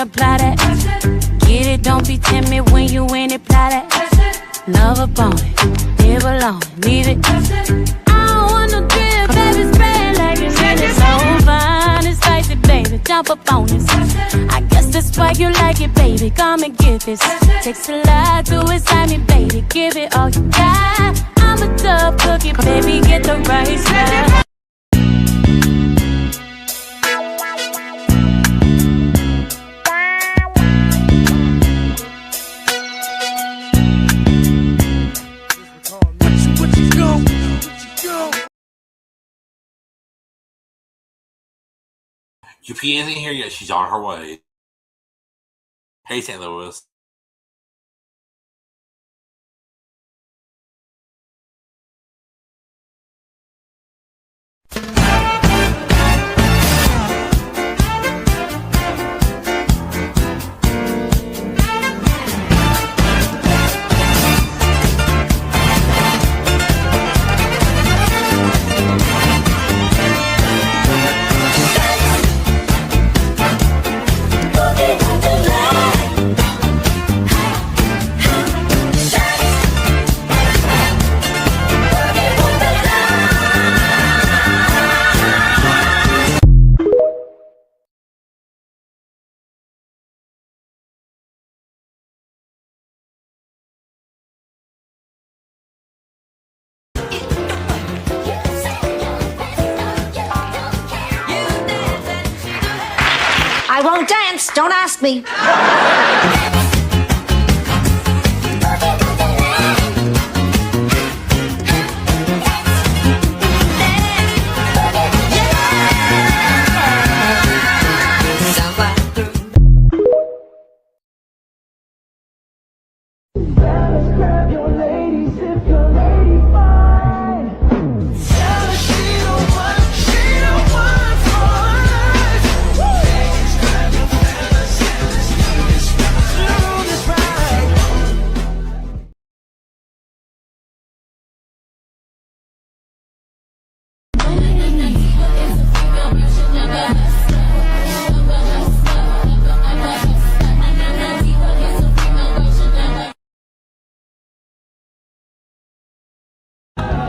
Apply that. Get it, don't be timid when you in it, apply that. Love upon it, live alone, leave it. I don't want no drip, baby, spread like it's really so fine. It's spicy, baby, jump up on this. I guess that's why you like it, baby, come and get this. Takes a lot to excite me, baby, give it all you got. I'm a tough cookie, baby, get the right side. UP isn't here yet. She's on her way. Hey, St. Louis. I won't dance, don't ask me.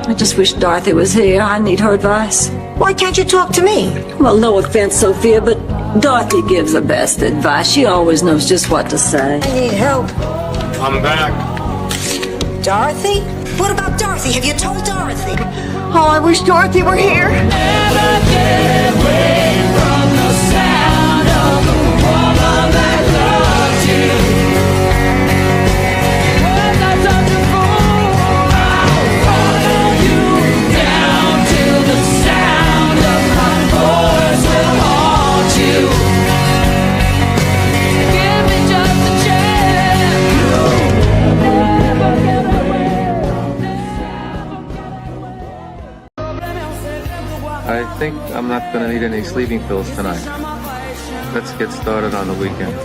I just wish Dorothy was here. I need her advice. Why can't you talk to me? Well, no offense, Sophia, but Dorothy gives the best advice. She always knows just what to say. I need help. I'm back. Dorothy? What about Dorothy? Have you told Dorothy? Oh, I wish Dorothy were here. Never get away from the sound of the woman that loves you. When I touch a fool, I'll follow you down till the sound of my voice will haunt you. Give me just a chance. Never get away from the sound. I think I'm not going to need any sleeping pills tonight. Let's get started on the weekend.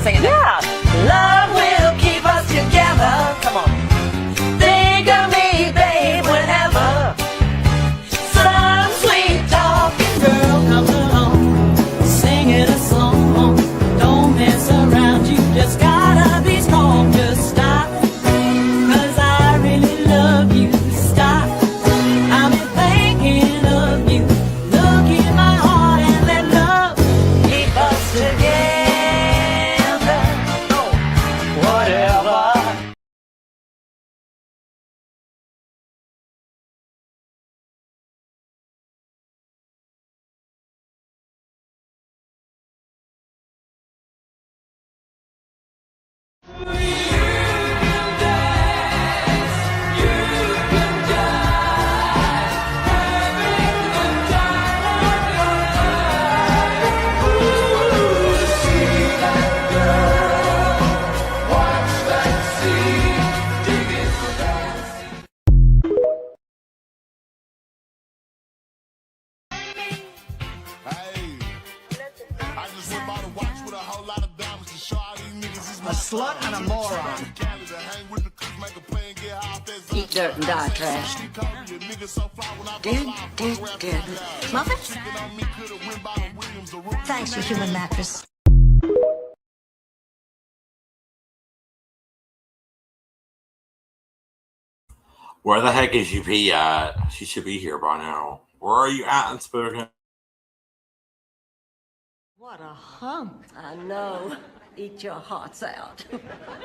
Sing it. Yeah. Love will keep us together. Come on. Think of me, babe, whenever some sweet talking girl comes along, singing a song. Don't mess around, you just gotta be strong. Just stop, 'cause I really love you. Stop, I've been thinking of you. Look in my heart and let love keep us together. slut and a moron. Eat dirt and die trash. Dead. Muffins? Thanks, you human mattress. Where the heck is UP at? She should be here by now. Where are you at, Unspoken? What a hunk. I know. Eat your hearts out.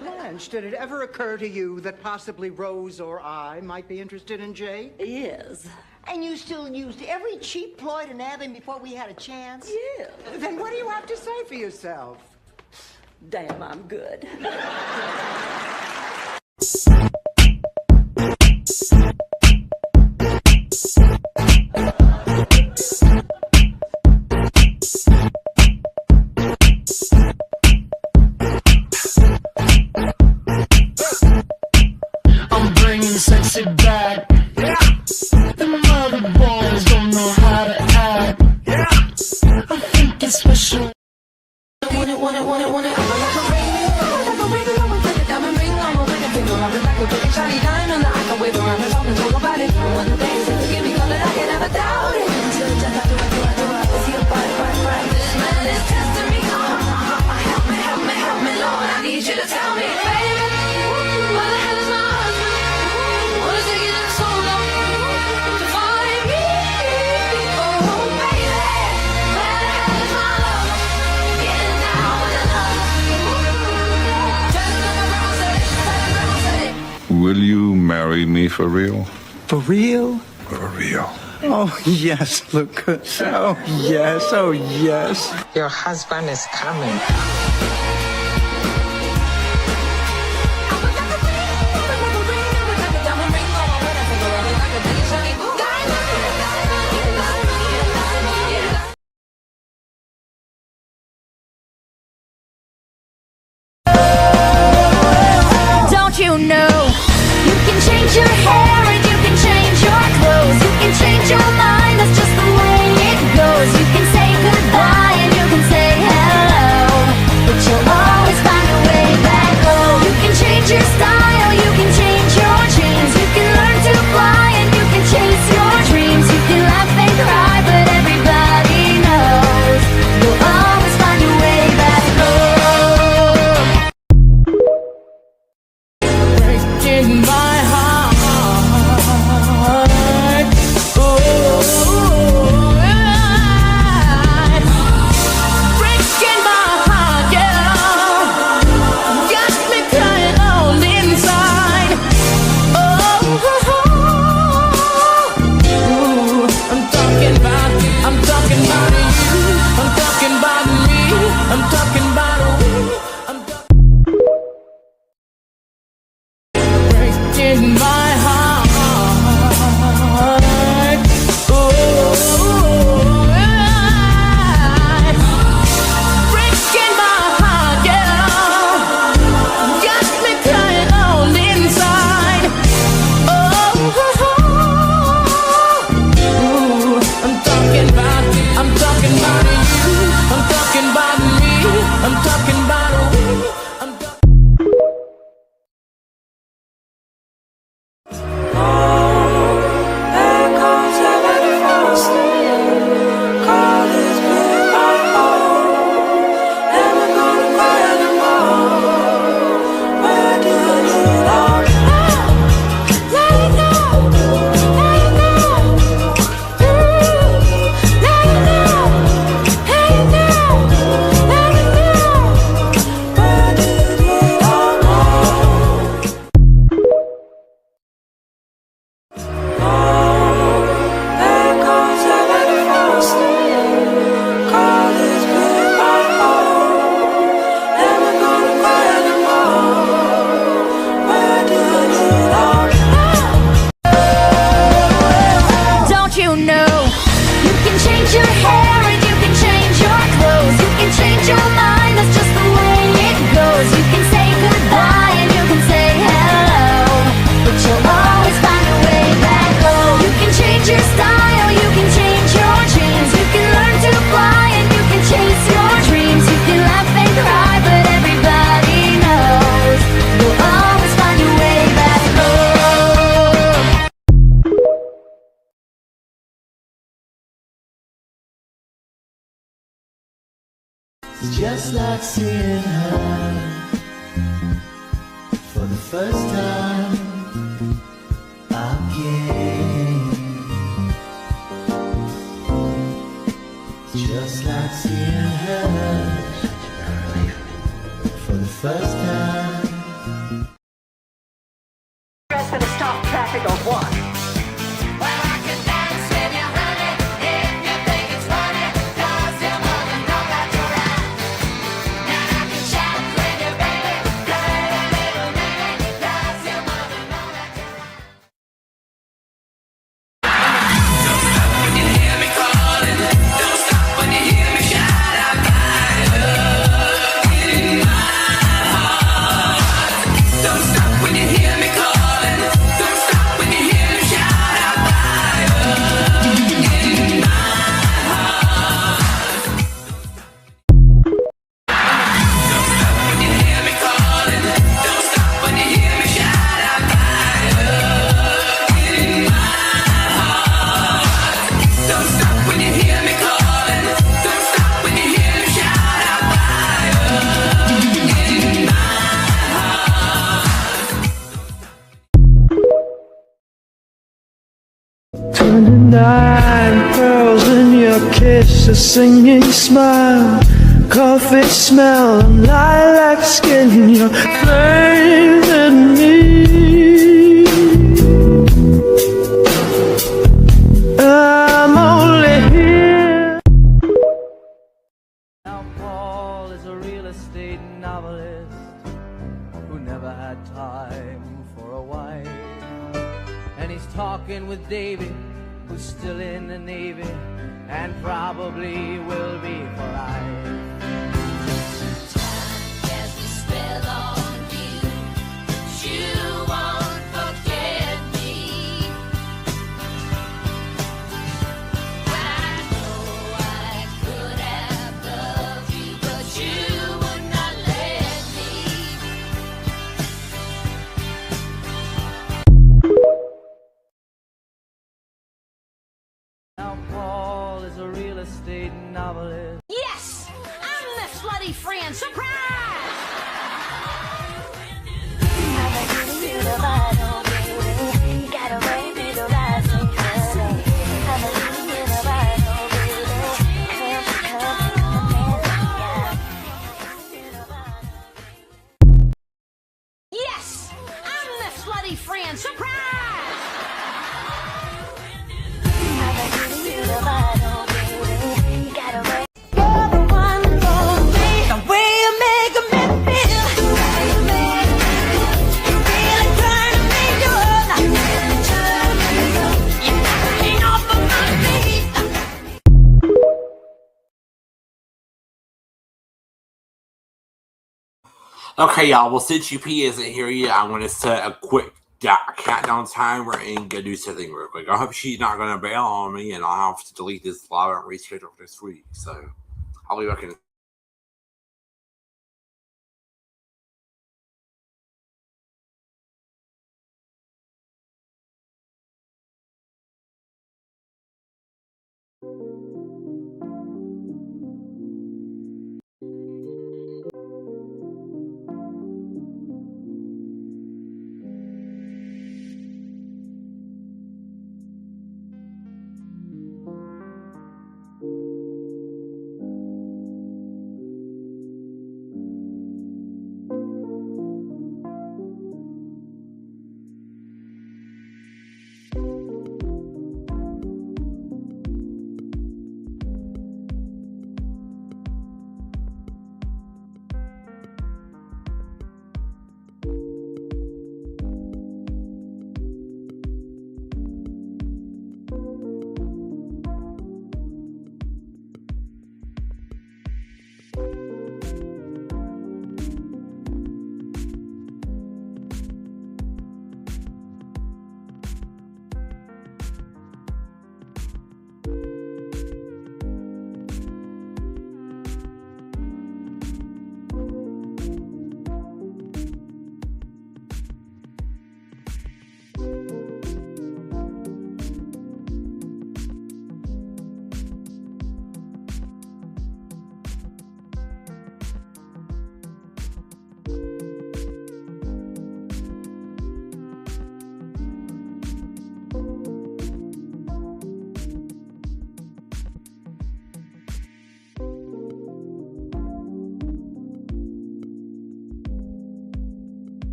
Blanche, did it ever occur to you that possibly Rose or I might be interested in Jay? Yes. And you still used every cheap ploy to nab him before we had a chance? Yeah. Then what do you have to say for yourself? Damn, I'm good. I'm bringing sexy back. Yeah. The mother boys don't know how to act. Yeah. I think it's special. Want it. I'm like a ring. Diamond ring on my finger. I'm like a big shiny diamond. I can wave around and talk and talk about it. One day, give me color, I can never doubt it. Until I do. See your body, right. This man is testing me. Help me, Lord. I need you to tell me, baby. What the hell is my husband? What is taking us so long to find me? Oh, baby, where the hell is my love? Getting down with the love. Just like a rose, Will you marry me for real? For real? For real. Oh, yes, look. Oh, yes. Your husband is coming. Don't you know you can change your hair and you can change your clothes, you can change your mind, that's just the way it goes. You can say goodbye and you can say hello, but you'll always find a way back home. You can change your style, you can change your dreams, you can learn to fly and you can chase your dreams. You can laugh and cry, but everybody knows you'll always find your way back home. breaking my heart. Oh, breaking my heart, yeah. Got me crying all inside. Oh, I'm talking about you. I'm talking about me. I'm talking about we. I'm breaking my heart. Oh, breaking my heart, yeah. Got me crying all inside. Oh, I'm talking about you. I'm talking about you. I'm talking about me. I'm talking about we. Just like seeing her for the first time again. Just like seeing her for the first time. Just gonna stop traffic or what? Nine pearls in your kiss, a singing smile, coffee smell, and lilac skin. You're flaming me. I'm only here. Now Paul is a real estate novelist who never had time for a wife, and he's talking with David, who's still in the Navy and probably will be for life. Time casts a spell on you, but you won't forget me. I know I could have loved you, but you would not let me. Now Paul is a real estate novelist. Yes! I'm the slutty friend! Surprise! Yes! I'm the slutty friend! Surprise! Okay, y'all. Well, since UP isn't here yet, I'm going to set a quick countdown timer and go do something real quick. I hope she's not going to bail on me and I'll have to delete this live and reschedule this week. So I'll be back in.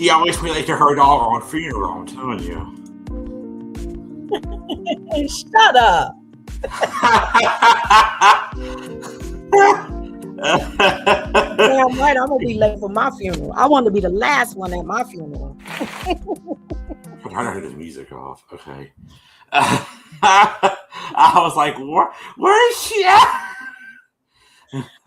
She always relates to her dog on funeral, I'm telling you. Shut up. Damn right, I'm gonna be late for my funeral. I want to be the last one at my funeral. I'm trying to turn the music off. Okay. I was like, where is she at?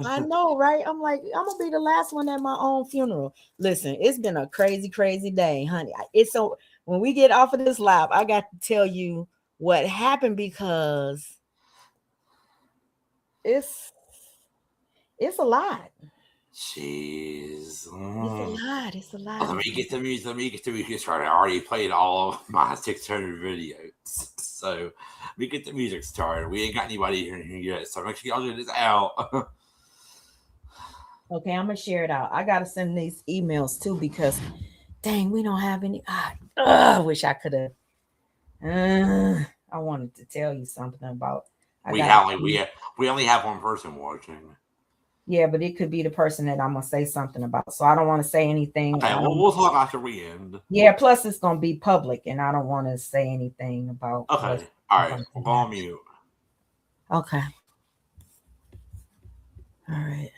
I know, right? I'm like, I'm gonna be the last one at my own funeral. Listen, it's been a crazy, crazy day, honey. It's so when we get off of this live, I got to tell you what happened because it's a lot. Jeez. It's a lot. It's a lot. Let me get the music started. I already played all of my 600 videos. So let me get the music started. We ain't got anybody here yet. So make sure y'all do this out. Okay, I'm gonna share it out. I gotta send these emails too because dang, we don't have any. I wish I could have. I wanted to tell you something about. We only have one person watching. Yeah, but it could be the person that I'm gonna say something about. So I don't want to say anything. Okay, we'll talk after we end. Yeah, plus it's gonna be public, and I don't want to say anything about. Okay, all right, we'll go on mute. Okay. All right.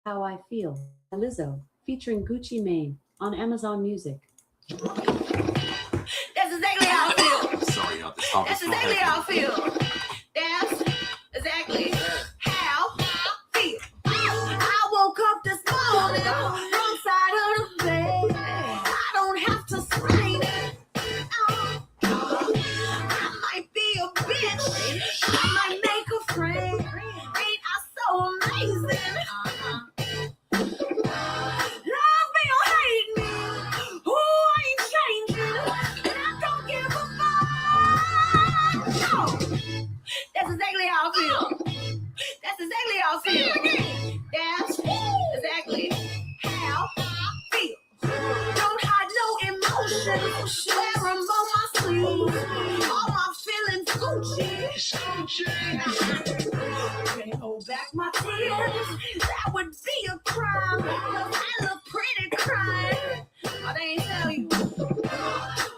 How I Feel, Lizzo, featuring Gucci Mane on Amazon Music. That's exactly how I feel. Sorry, y'all. That's exactly how I feel. That's exactly how I feel. I woke up this morning, wrong side of the bed. I don't have to scream. I might be a bitch. I might make a friend. Ain't I so amazing? Love me or hate me, who ain't changing, and I don't give a fuck. No. That's exactly how I feel. That's exactly how I feel. That's exactly how I feel. Don't hide no emotions. Wear them on my sleeve. All my feelings Gucci. Can't hold back my tears. That would be a crime. I look pretty crying. But they ain't tell you. Love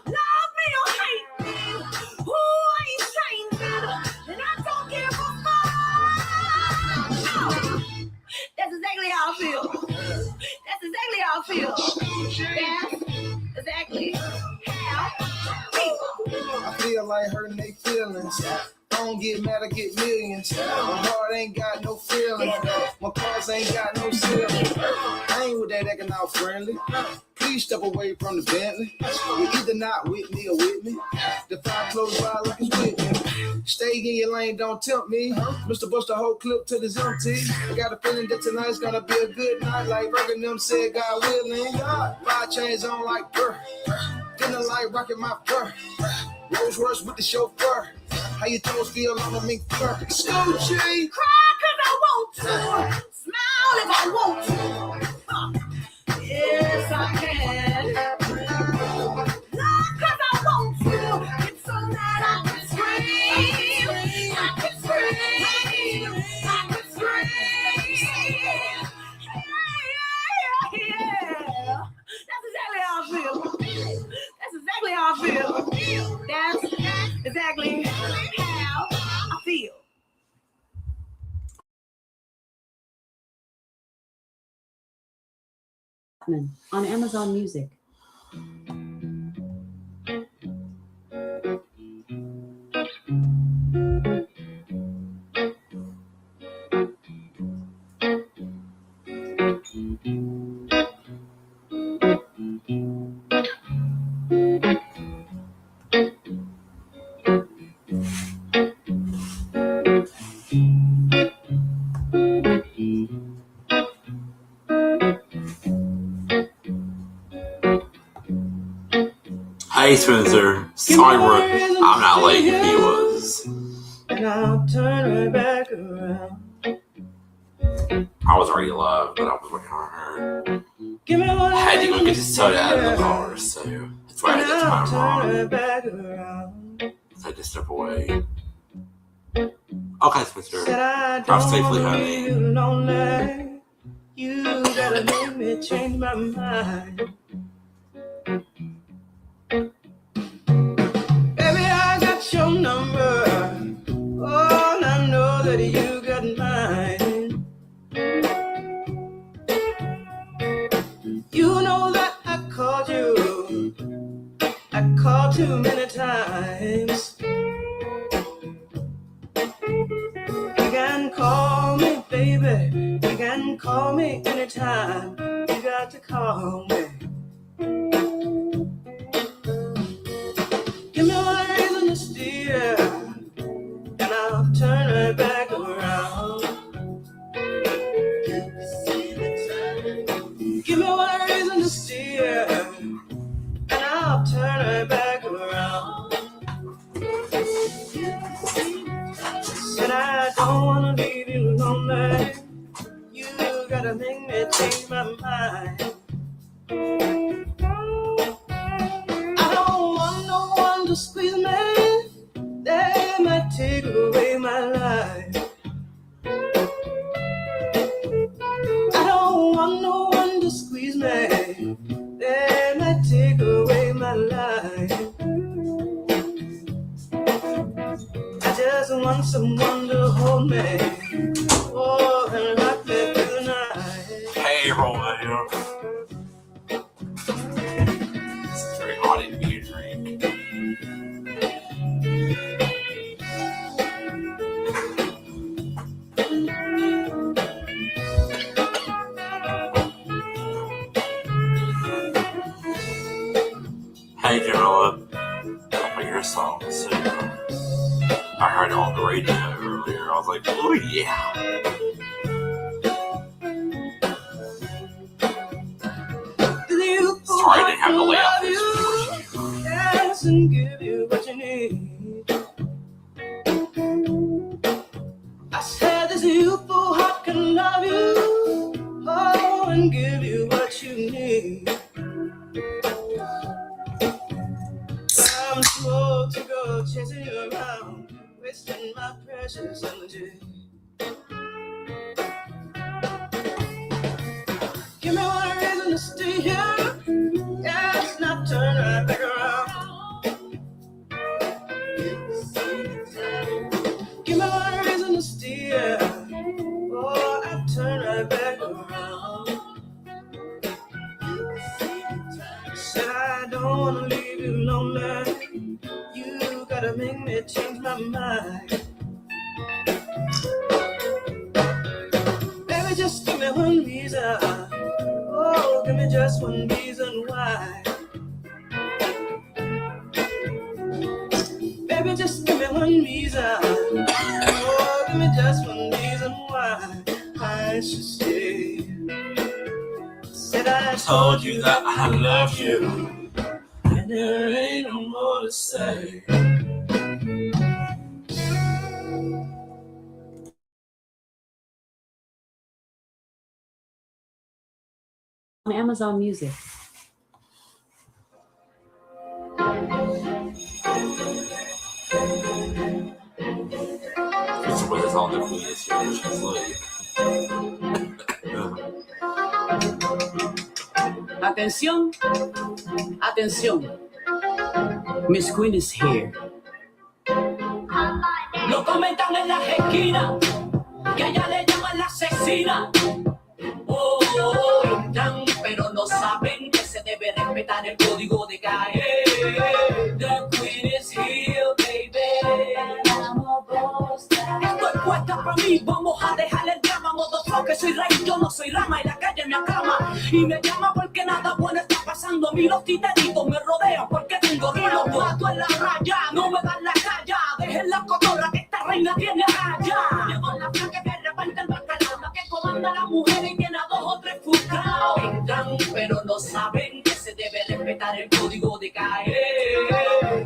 me or hate me. Who ain't changing? And I don't give a fuck. No. That's exactly how I feel. That's exactly how I feel. That's exactly how I feel. I feel like hurting their feelings. I don't get mad, I get millions. My heart ain't got no feelings. My cars ain't got no ceiling. I ain't with that acting out friendly. Please step away from the Bentley. You're either not with me or with me. The fire close by like it's with me. Stay in your lane, don't tempt me. Mr. Bust the whole clip till it's empty. I got a feeling that tonight's gonna be a good night. Like Reagan them said, God willing. 5 chains on like burr. Dinner like rocking my fur. Rolls Royce with the chauffeur. How your toes feel on the mink fur? Scoochie. Cry cause I want to. Smile if I want to. Yes, I can. Love cause I want to. It's so that I can scream. I can scream. I can scream. Yeah. That's exactly how I feel. That's exactly how I feel. That's exactly how I feel. On Amazon Music. Hey Spencer, sorry I'm not late if he was. And I'll turn right back around. I was already live, but I was waiting on her. Give me one. I had to go get the soda out of the bar, so That's why I had to I'll time turn her wrong. back around. I had to step away. Okay, Spencer. Said I Drive don't safely, wanna leave honey. you lonely. You gotta make me change my mind. Baby, I got your number. Oh, and I know that you got mine. You know that I called you. I called too many times. You can call me, baby. You can call me anytime. You got to call me. Give me one reason to steer, and I'll turn her back around. Give me one reason to steer, and I'll turn her back around. And I don't wanna leave you lonely. You gotta make me change my mind. I don't want no one to squeeze me. They might take away my life. I don't want no one to squeeze me. They might take away my life. I just want someone to hold me. Oh, and rock me through the night. Hey, Romeo. This is very hot in here, drink. Hey, Jalissa. I'll play your song soon. I heard it on the radio earlier. I was like, oh yeah. Sorry I didn't have to lay out this for you. Yes, and give you what you need. I said this youthful heart can love you. Oh, and give you what you need. I'm too old to go chasing you around, wasting my precious energy. Give me one reason to stay here. Yes, not turn right back around. Give me one reason to stay here. Oh, I turn right back around. Said I don't wanna leave you lonely. You gotta make me change my mind. Baby, just give me one reason. Oh, give me just one reason why. Baby, just give me one reason. Oh, give me just one reason why I should stay. Said I Told you that I love you, and there ain't no more to say. On Amazon Music. It's with us all the queen is here. She's late. Atención, atención. Miss Queen is here. Lo comentan en las esquinas, que a ella le llaman la asesina. Oh, gritan, pero no saben que se debe respetar el código de calle. The Queen is here, baby. Esto es puesta para mí, vamos a dejar el drama. Modo que soy rey, yo no soy rama, y la calle me aclama. Y me llama porque nada bueno está pasando. A mí los titanitos me rodean porque tengo ruido. Mato en la raya, no me dan la calla. Dejen la cotorra que esta reina tiene raya. Llegó la flaca que de repente el bacalao, la que comanda a las mujeres y tiene a 2 o 3 frustrados. Entran, pero no saben que se debe respetar el código de calle.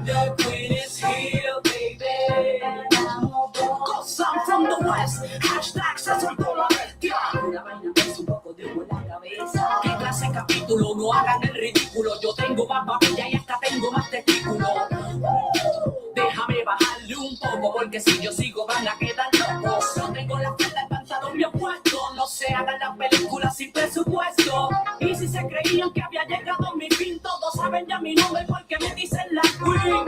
The Queen is here, baby. Cause I'm from the West. Hashtag se soltó la bestia. La vaina me hizo un poco de humo en la cabeza. ¿Qué clase de capítulo? No hagan el ridículo. Yo tengo más babilla y esta ridículo. Déjame bajarle un poco, porque si yo sigo van a quedar locos. No tengo la falda, el pantalón bien puesto. No se hagan las películas sin presupuesto. Y si se creían que había llegado mi fin, todos saben ya mi nombre porque me dicen la queen.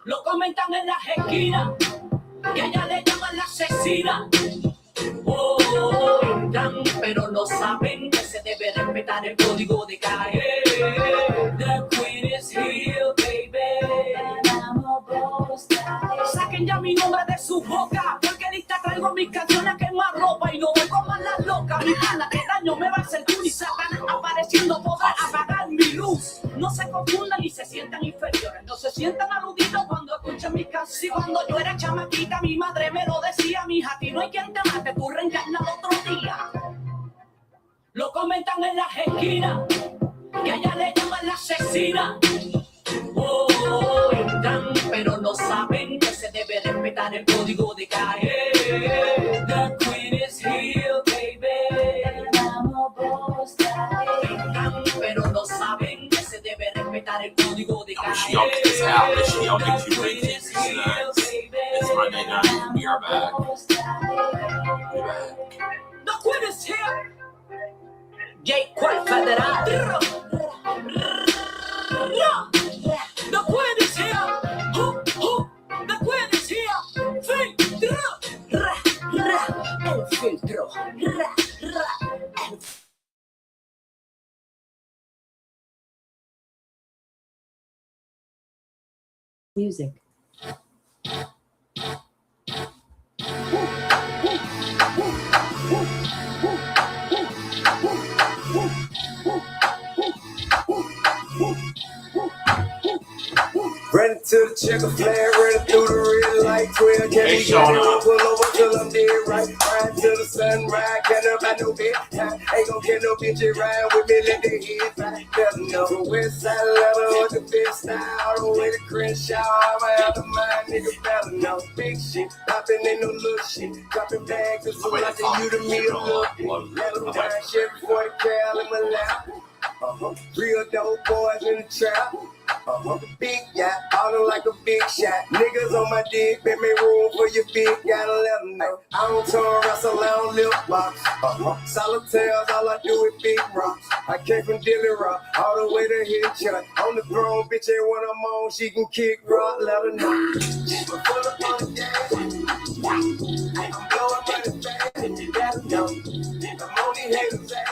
Lo comentan en las esquinas, que allá le llaman la asesina. Entran, pero no saben que se debe respetar el código de calle. The queen is here, baby. Saquen ya mi nombre de su boca, porque lista traigo mis canciones a quemar ropa y no voy con más las locas. Mi gana de daño me va a hacer tú ni Satanás apareciendo podrá apagar mi luz. No se confundan ni se sientan inferiores, no se sientan aludidos cuando escuchan mis canciones. Cuando yo era chamaquita mi madre me lo decía, mija, a ti no hay quien te mate, tú reencarnas otro día. Lo comentan en las esquinas, que allá le llaman la asesina. Entran, pero no saben que se debe respetar el código de calle. The queen is here, baby. Entran, pero no saben que se debe respetar el código de calle. She all gets out, but she all makes you drink it. It's Monday night. We are back. We're back. The queen is here. Jake Quite Federal. The queen is here. The queen is here. El filtro. Music. Running to the checker flag, running through the red light, 12 can't be gone. Pull over till I'm dead right. Ride till the sunrise, can't about no bed time. Ain't gon' get no bitch ride with me, let their head fly. Better know the west side level or the best style. All the way to Crenshaw, I'm out of mind, nigga. Better know big shit, poppin' ain't no little shit. Dropping bags, it's like you to me a look. Let them down, Chevy 40 cal in my lap. Real dope boys in the trap. Big yacht, all like a big shot. Niggas on my dick, make me room for your big, gotta let them know. I don't turn wrestle, I don't lip box. Solitaires, all I do is big rocks. I came from Dilly Rock, all the way to Hitchcock. On the throne, bitch ain't when I'm on, she can kick rock, let her know. But pull up on the gas, I'm blowing money fast, let her know. I'm on these haters' ass.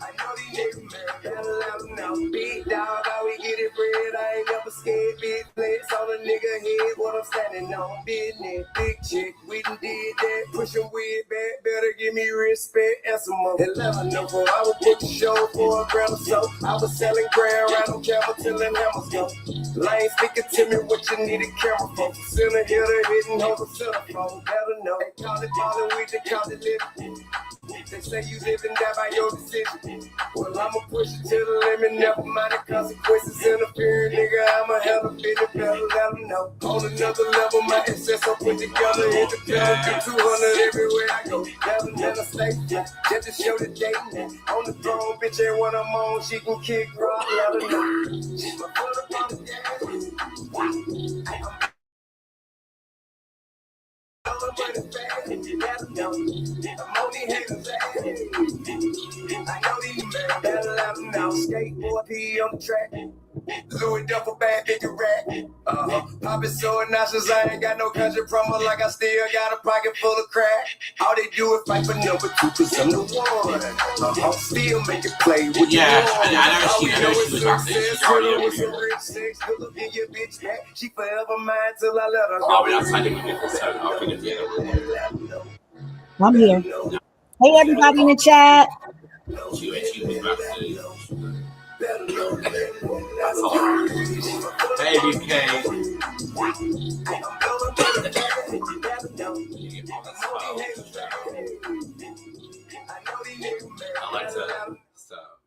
I know these niggas, man, gotta let them know. Big dog, how we get it bread, I ain't never scared. Big flex on a nigga head, what I'm standing on. Business, big chick, we done did that. Push them weird back, better give me respect and some more. And let her know, boy, I would put the show for a grand or so. I was selling grand round on camera till them hammers go. Lane speaking to me what you need a camera for. Center hitter, hitting home the center phone, better know. They call it ballin', we just call it living. They say you live and die by your decision. Well, I'ma push it to the limit, never mind the consequences interfering, nigga. I'ma have a bit of better, let them know. On another level, my assets are put together in the pill. 200 everywhere I go. Never stay flat, just to show the date now. On the throne, bitch ain't what I'm on, she can kick rock, let her know. She's my foot up on the gas. I'm on these haters' ass. I know these men better let them know. Skateboard P on the track. Louis duffel bag, big rat. Poppin' so obnoxious, I ain't got no country promo. Like I still got a pocket full of crack. All they do is fight for number 2, cause I'm the one. Still make it play with the one. I know she was about this. She already over here. She forever mine till I let her go. I'll be outside to get this out. I'll forget the other. I'm here. Hey, everybody in the chat. She was about to say. That's all. Hey, BK. Alexa, stop.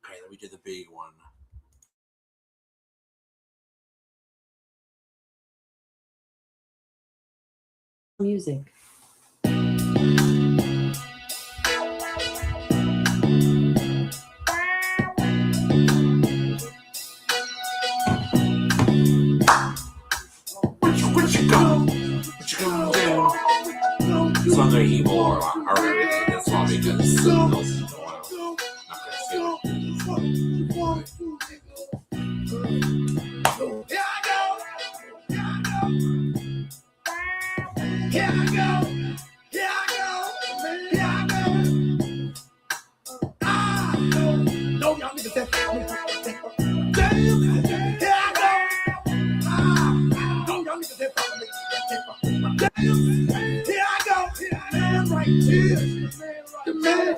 Okay, let me do the big one. Music. other people are ready. That's all because someone else is doing Here I go. Here I go. Here I go. Here I go. No, y'all niggas that damn. Here I go. No, y'all niggas that damn. Here I go. Man right here. The man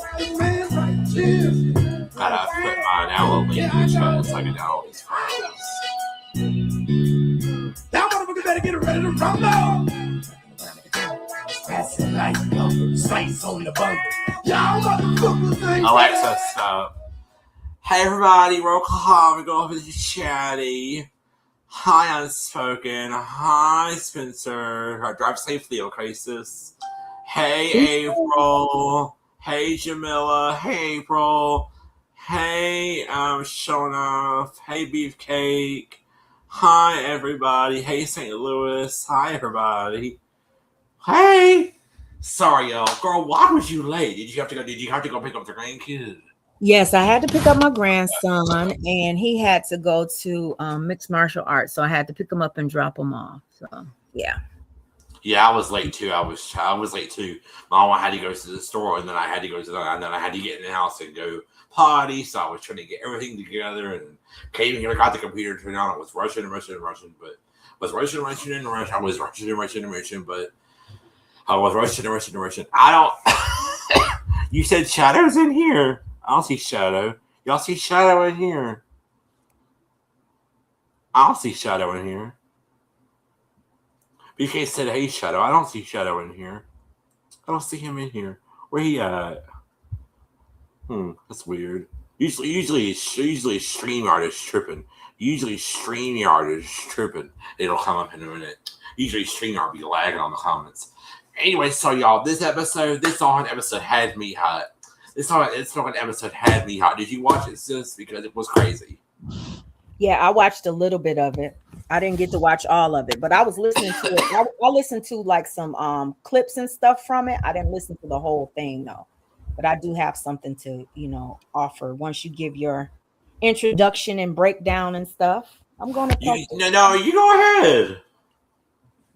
right here. Gotta put mine out a link because I can know these files. Y'all motherfuckers better get ready to rumble. That's the light, spice on the bumper. Y'all motherfuckers ain't Alexa, stop. Hey everybody, roll call. We go over to chatty. Hi, Unspoken. Hi, Spencer. Drive safely, okay, sis? Hey, April. Hey, Jamila. Hey, April. Hey, Shona. Hey, Beefcake. Hi, everybody. Hey, St. Louis. Hi, everybody. Hey. Sorry, y'all. Girl, why was you late? Did you have to go pick up the grandkid? Yes, I had to pick up my grandson, and he had to go to mixed martial arts, so I had to pick him up and drop him off. So yeah. Yeah, I was late too. I was late too. Mama had to go to the store, and then I had to go to and then I had to get in the house and go potty. So I was trying to get everything together, and came in here, got the computer turned on. I was rushing, but I was rushing, but I was rushing. I don't. You said Shadow's in here. I don't see Shadow. Y'all see Shadow in here? I don't see Shadow in here. BK said, hey, Shadow. I don't see Shadow in here. I don't see him in here. Where he at? That's weird. Usually StreamYard is tripping. It'll come up in a minute. Usually StreamYard be lagging on the comments. Anyway, so y'all, this on episode had me hot. This fucking episode had me hot. Did you watch it, sis? Because it was crazy. Yeah, I watched a little bit of it. I didn't get to watch all of it, but I was listening to it. I listened to like some clips and stuff from it. I didn't listen to the whole thing though. But I do have something to, offer once you give your introduction and breakdown and stuff. I'm going to No, you go ahead.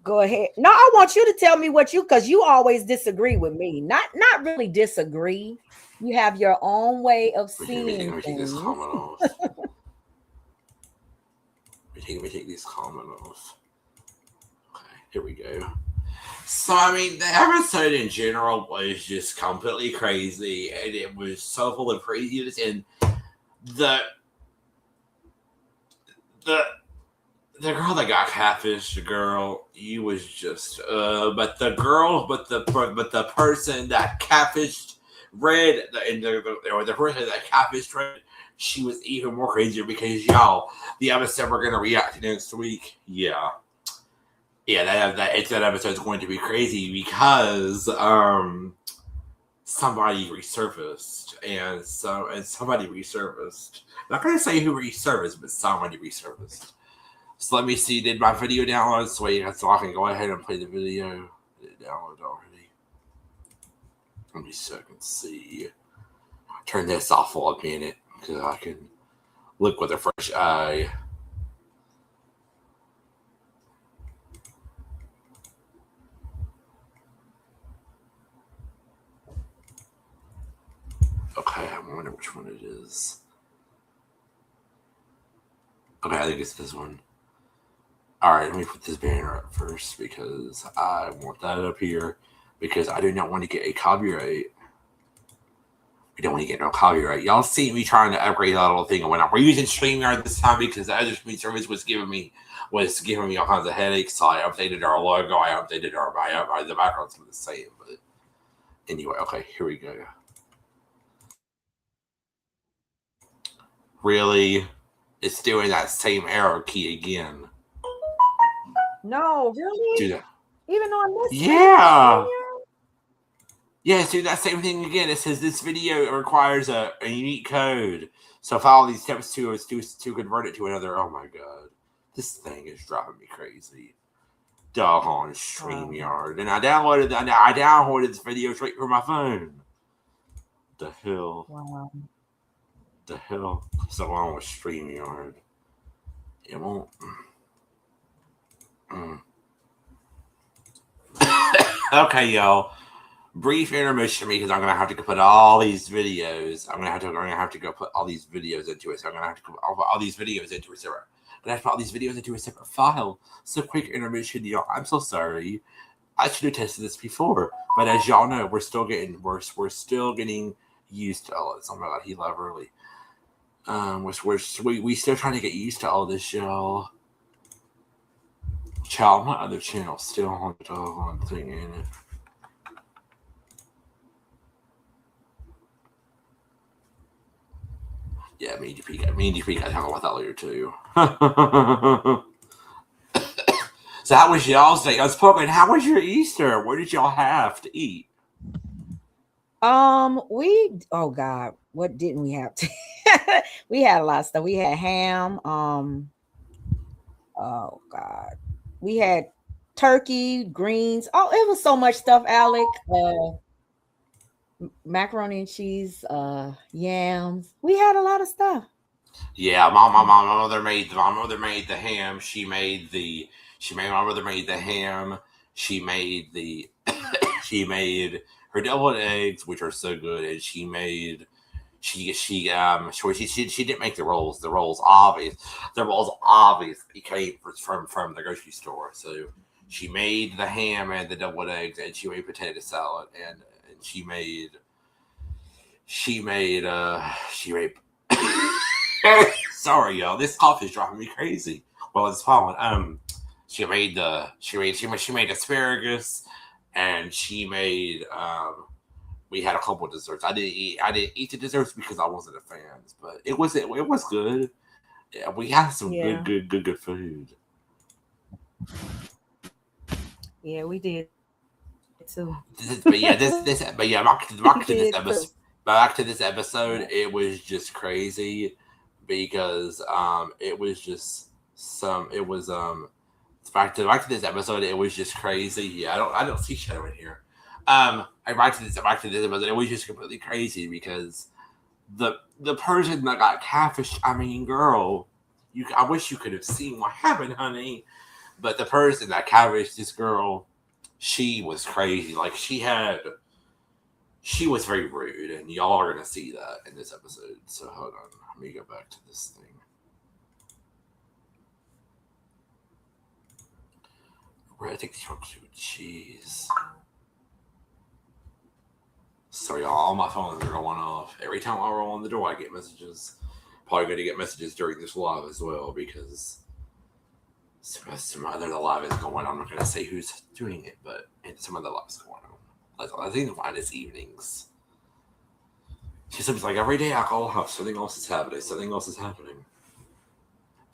Go ahead. No, I want you to tell me because you always disagree with me. Not really disagree. You have your own way of seeing things. Let me take this comment off. Okay, here we go. So, I mean, the episode in general was just completely crazy, and it was so full of craziness, and the girl that got catfished, you was just but the person that catfished Red, the person that catfished Red, she was even more crazier because y'all, the episode we're gonna react to next week, that episode's going to be crazy because somebody resurfaced, and somebody resurfaced. I'm not gonna say who resurfaced, but somebody resurfaced. So let me see. Did my video download? So I can go ahead and play the video. Did it download already? Let me see. Turn this off for a minute because I can look with a fresh eye. Okay, I wonder which one it is. Okay, I think it's this one. Alright, let me put this banner up first because I want that up here because I do not want to get a copyright. We don't want to get no copyright. Y'all see me trying to upgrade that little thing, and when we're using StreamYard this time because the other streaming service was giving me all kinds of headaches. So I updated our logo. I updated the background's the same, but anyway, okay, here we go. Really? It's doing that same arrow key again. No, really? Do that. Even on this? Yeah. Yeah, do that same thing again. It says this video requires a unique code. So follow these steps to convert it to another. Oh my god. This thing is driving me crazy. doggone StreamYard, and I downloaded this video straight from my phone. The hell? Wow. The hell? So wrong with StreamYard. It won't. Okay, y'all. Brief intermission because I'm gonna have to put all these videos. I'm gonna have to go put all these videos into it. So I'm gonna have to put all these videos into a separate. I'm gonna have to put all these videos into a separate file. So quick intermission, y'all. I'm so sorry. I should have tested this before, but as y'all know, we're still getting used to all this. Oh my god, he left early. We still trying to get used to all this, y'all. Child, my other channel still on the doggone thing in it. Yeah, me and DP got to talk about that later too. So how was y'all's day? Unspoken, how was your Easter? What did y'all have to eat? Oh God, what didn't we have to? We had a lot of stuff. We had ham. Oh God, we had turkey, greens. Oh, it was so much stuff, Alec. Macaroni and cheese, yams. We had a lot of stuff. Yeah, my mother made the ham. My mother made the ham. She made her deviled eggs, which are so good, and she didn't make the rolls. The rolls obviously came from the grocery store. So she made the ham and the deviled eggs, and she made potato salad, and she made sorry y'all, this cough is driving me crazy. Well, it's falling. She made asparagus, and she made we had a couple of desserts. I didn't eat the desserts because I wasn't a fan, but it was good. Yeah, we had some good food. Yeah, we did too. Back to this episode, it was just crazy because back to this episode, it was just crazy. Yeah, I don't see Shadow in here. Back to this episode, it was just completely crazy because the person that got catfished, I mean, girl, I wish you could have seen what happened, honey. But the person that catfished this girl, she was crazy. Like she was very rude, and y'all are gonna see that in this episode. So hold on, let me go back to this thing. Where I take these from cheese. Sorry, y'all. All my phones are going off. Every time I roll on the door, I get messages. Probably going to get messages during this live as well because some other live is going on. I'm not going to say who's doing it, but some other live is going on. I think mine is evenings. She says like every day I call up, something else is happening.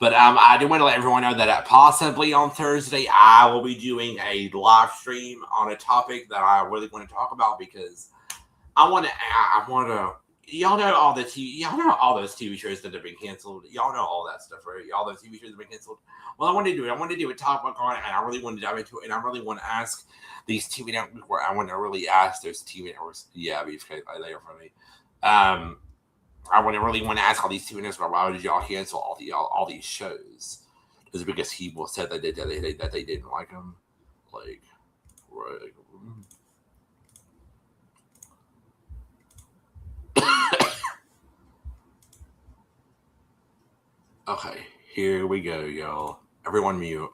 But I do want to let everyone know that possibly on Thursday I will be doing a live stream on a topic that I really want to talk about because I want to. Y'all know all those TV shows that have been canceled. Y'all know all that stuff, right? All those TV shows have been canceled. Well, I want to do a topic on it, and I really want to dive into it, and I really want to ask these TV networks. Where I want to really ask those TV networks. Yeah, because they are funny. I really want to ask all these TV networks about why did y'all cancel all these shows? Is it because people said that they didn't like them? Like, right. Okay, here we go, y'all. Everyone mute.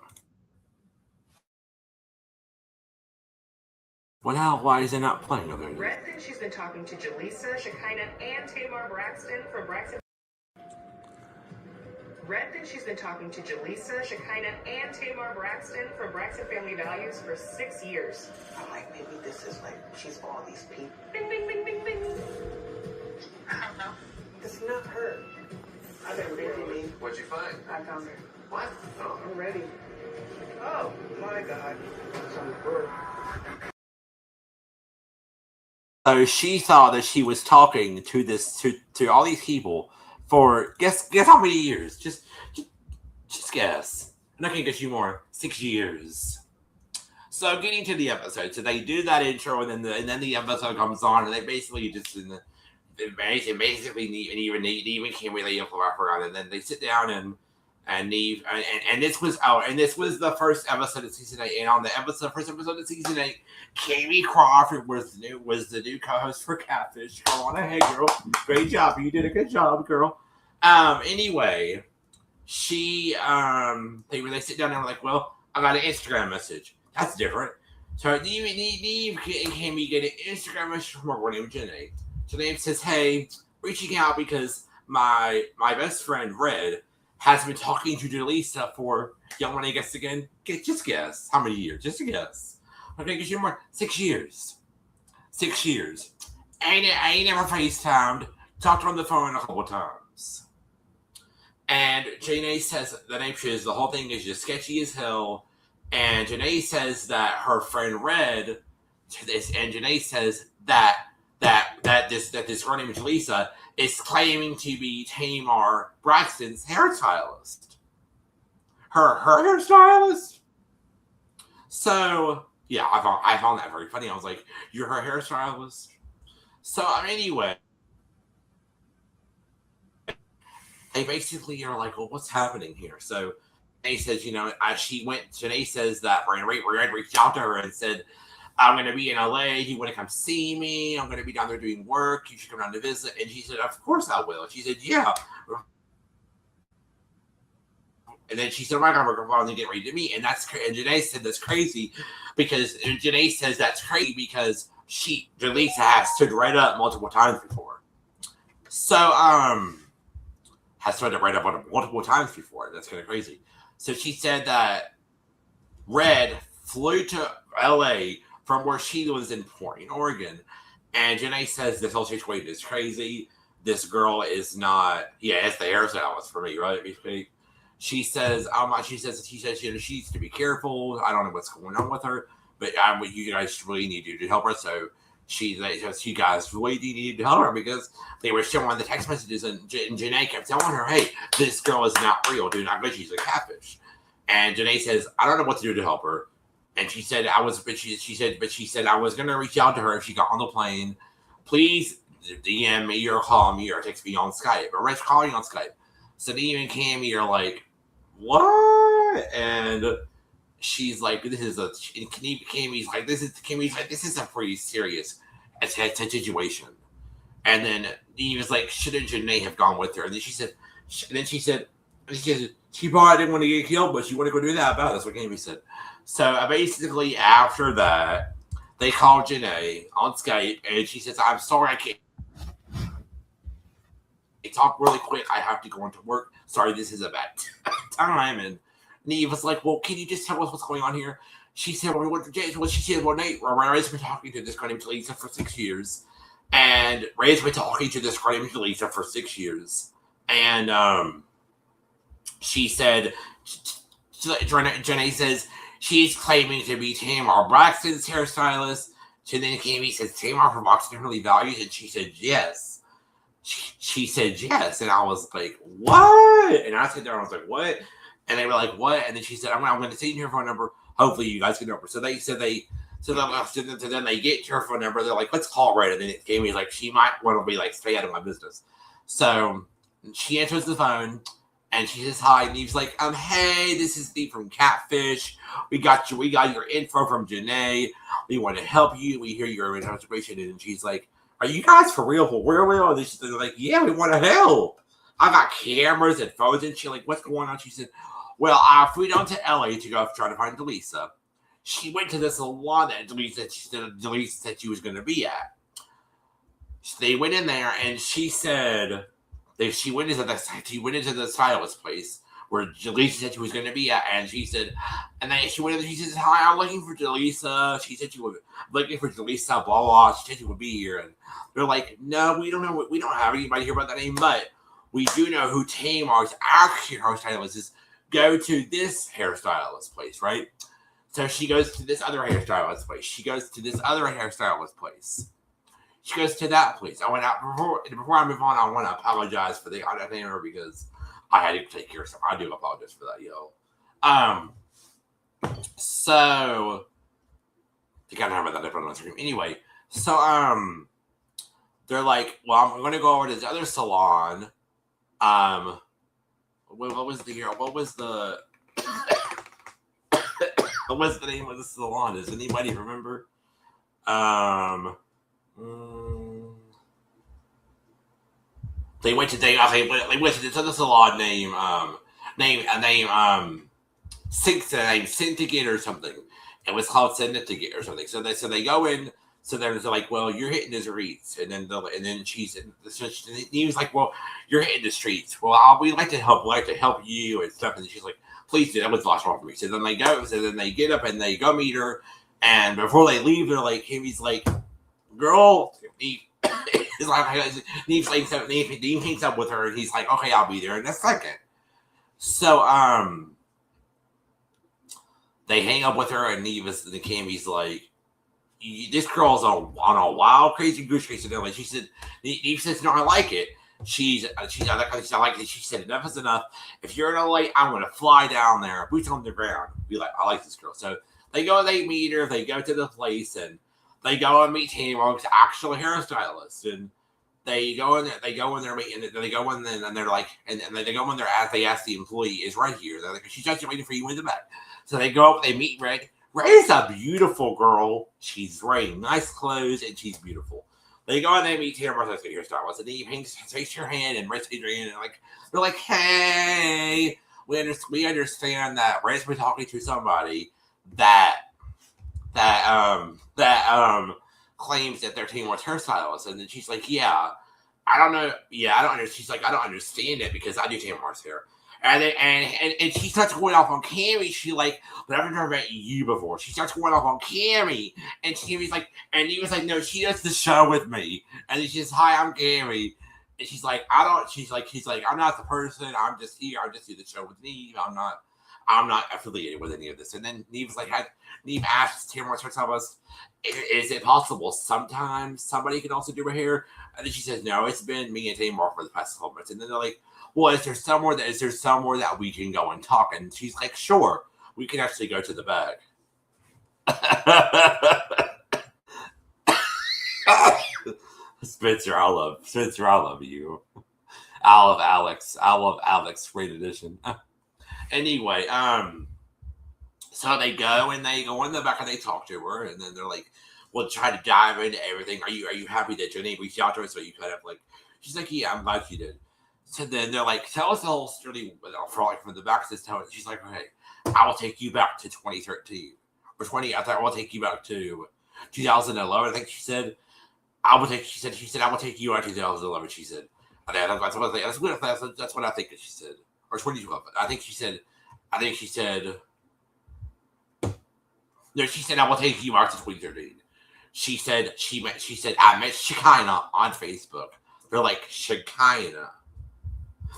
Well, now, why is it not playing over there? Read that she's been talking to Jalissa, Shekinah, and Tamar Braxton from Braxton. Read that she's been talking to Jalissa, Shekinah, and Tamar Braxton from Braxton Family Values for 6 years. I'm like, maybe this is like she's all these people. Bing, bing, bing, bing, bing. I don't know. It's not her. I got ready. What'd you find? I found her. What? Oh, I'm ready. Oh my God. It's on the bird. So she thought that she was talking to all these people for guess how many years? Just guess. I'm not gonna get you more. 6 years. So getting to the episode, so they do that intro, and then the episode comes on, and they basically just basically Neve can't really around, and then they sit down and Neve and this was the first episode of season 8, and on the first episode of season 8, Kami Crawford was the new co-host for Catfish. Go on ahead, girl. Great job. You did a good job, girl. Anyway, she they sit down and were like, well, I got an Instagram message. That's different. So Neve and Kami get an Instagram message from her named Janae. Janae says, hey, reaching out because my best friend Red has been talking to Jalissa for, y'all want to guess again? Just guess. How many years? Just a guess. Okay, because you're more, 6 years. 6 years. I ain't never FaceTimed. Talked on the phone a couple times. And Janae says, the whole thing is just sketchy as hell. And Janae says that her friend Red, and Janae says that this girl named Jalissa is claiming to be Tamar Braxton's hairstylist. Her hairstylist? So, yeah, I found that very funny. I was like, you're her hairstylist? So, anyway, they basically are like, well, what's happening here? So, Janae says, Janae says that Red reached out to her and said, I'm going to be in LA. Do you want to come see me? I'm going to be down there doing work. You should come down to visit. And she said, of course I will. She said, yeah. And then she said, oh my God, we're finally getting ready to meet. And Janae said that's crazy because Janae says that's crazy because Jalissa has stood Red up multiple times before. So, has stood Red up multiple times before. That's kind of crazy. So she said that Red flew to LA from where she was in Portland, Oregon. And Janae says this whole situation is crazy. This girl is not, it's the hairstylist for me, right? She says, she says, she needs to be careful. I don't know what's going on with her, but you guys really need to help her. So you guys really need to help her because they were showing the text messages and Janae kept telling her, hey, this girl is not real. Do not go. She's a catfish. And Janae says, I don't know what to do to help her. And she said, I was going to reach out to her if she got on the plane. Please DM me or call me or text me on Skype. Or Red's calling on Skype. So Neve and Kami are like, what? And she's like, Kami's like, this is a pretty serious situation. And then Neve is like, shouldn't Janae have gone with her? And then she said, she probably didn't want to get killed, but she wanted to go do that about it. That's what Kami said. So basically, after that, they called Janae on Skype, and she says, I'm sorry, I can't talk really quick. I have to go into work. Sorry, this is a bad time. And Neve was like, well, can you just tell us what's going on here? She said, Nate, Ray's been talking to this girl named Jalissa for 6 years. And Ray's been talking to this girl named Jalissa for 6 years. And she said, Janae says, she's claiming to be Tamar Braxton's hairstylist. So then Kami says, Tamar from Braxton Family Values. And she said, yes. She said, yes. And I was like, what? And I sat there and I was like, what? And they were like, what? And then she said, I'm going to send your phone number. Hopefully you guys get number. So they said then they get your phone number. They're like, let's call Red. And then Kami's like, she might want to be like, stay out of my business. So she answers the phone. And she says hi, and Neve's like, hey, this is Steve from Catfish. We got your info from Janae. We want to help you. We hear you're in a situation. And she's like, are you guys for real? And they're like, yeah, we want to help. I got cameras and phones and shit. Like, what's going on? She said, well, I flew down to LA to go try to find Jalissa. She went to the salon that Jalissa said she was going to be at. So they went in there, and she said, she went into the stylist place where Jalissa said she was going to be at, and she said, and then she went in there, she says, hi, I'm looking for Jalissa. She said she was looking for Jalissa, blah, blah. She said she would be here. And they're like, no, we don't know. We don't have anybody here about that name, but we do know who Tamar's actual hairstylist is. Go to this hairstylist place, right? So she goes to this other hairstylist place. She goes to this other hairstylist place. She goes to that place. I went out before I move on. I want to apologize for the name because I had to take care of something. I do apologize for that, yo. So They got to have that different on screen. Anyway, so they're like, well, I'm gonna go over to this other salon. What was the what was the name of the salon? Does anybody remember? They went to this other salon named Syndicate or something. It was called Syndicate or something. So they go in. So they're like, well, you're hitting the streets, and then he was like, well, you're hitting the streets. Well, we'd like to help. We'd like to help you and stuff. And she's like, please do. That was the last one for me. So then they go. So then they get up and they go meet her. And before they leave, they're like, he's like, girl. He's like, Neve hangs up with her, and he's like, okay, I'll be there in a second. So they hang up with her, and Cammy's like, this girl's on a wild, crazy goose chase. And she said, Neve says, no, I like it. I like it. She said, enough is enough. If you're in LA, I'm going to fly down there, boots on the ground. Be like, I like this girl. So they go, they meet her, they go to the place, and they go and meet Tamar's actual hairstylist, and they go in there, and they're like, and they go in there as they ask the employee, is Red here? They're like, she's just waiting for you in the back. So they go up, they meet Red. Red is a beautiful girl. She's wearing nice clothes, and she's beautiful. They go and they meet Tamar's hairstylist, and he takes her hand and Red's your hand, and they're like, hey, we understand that Red's been talking to somebody that claims that their team was hairstylist. And then she's like, I don't understand. She's like, I don't understand it because I do Tamar's hair. And she starts going off on Cammy. She like, but I've never met you before. She starts going off on Cammy. And Cammy's like, and he was like, no, she does the show with me. And then she's, hi, I'm Cammy. And she's like, he's like, I'm not the person. I'm just here. I just do the show with Neve. I'm not affiliated with any of this. And then Neve asks Tamar's hairstylist, is it possible sometimes somebody can also do her hair? And then she says, no, it's been me and Tamar for the past couple months. And then they're like, well, is there somewhere that we can go and talk? And she's like, sure, we can actually go to the back. Spencer, I love you. I love Alex, great addition. Anyway, so they go in the back and they talk to her, and then they're like, we'll try to dive into everything. Are you happy that Jenny reached out to us? So you kind of like, she's like, yeah, I'm glad you did. So then they're like, tell us the whole story from the back of this town. She's like, okay, I will take you back to 2013 or 20. I thought I will take you back to 2011. I think she said, I will take you out to 2011. She said, that's what I think that she said, or 2012. I think she said, no, she said, I will take you out to 2013. She said, I met Shekinah on Facebook. They're like, Shekinah.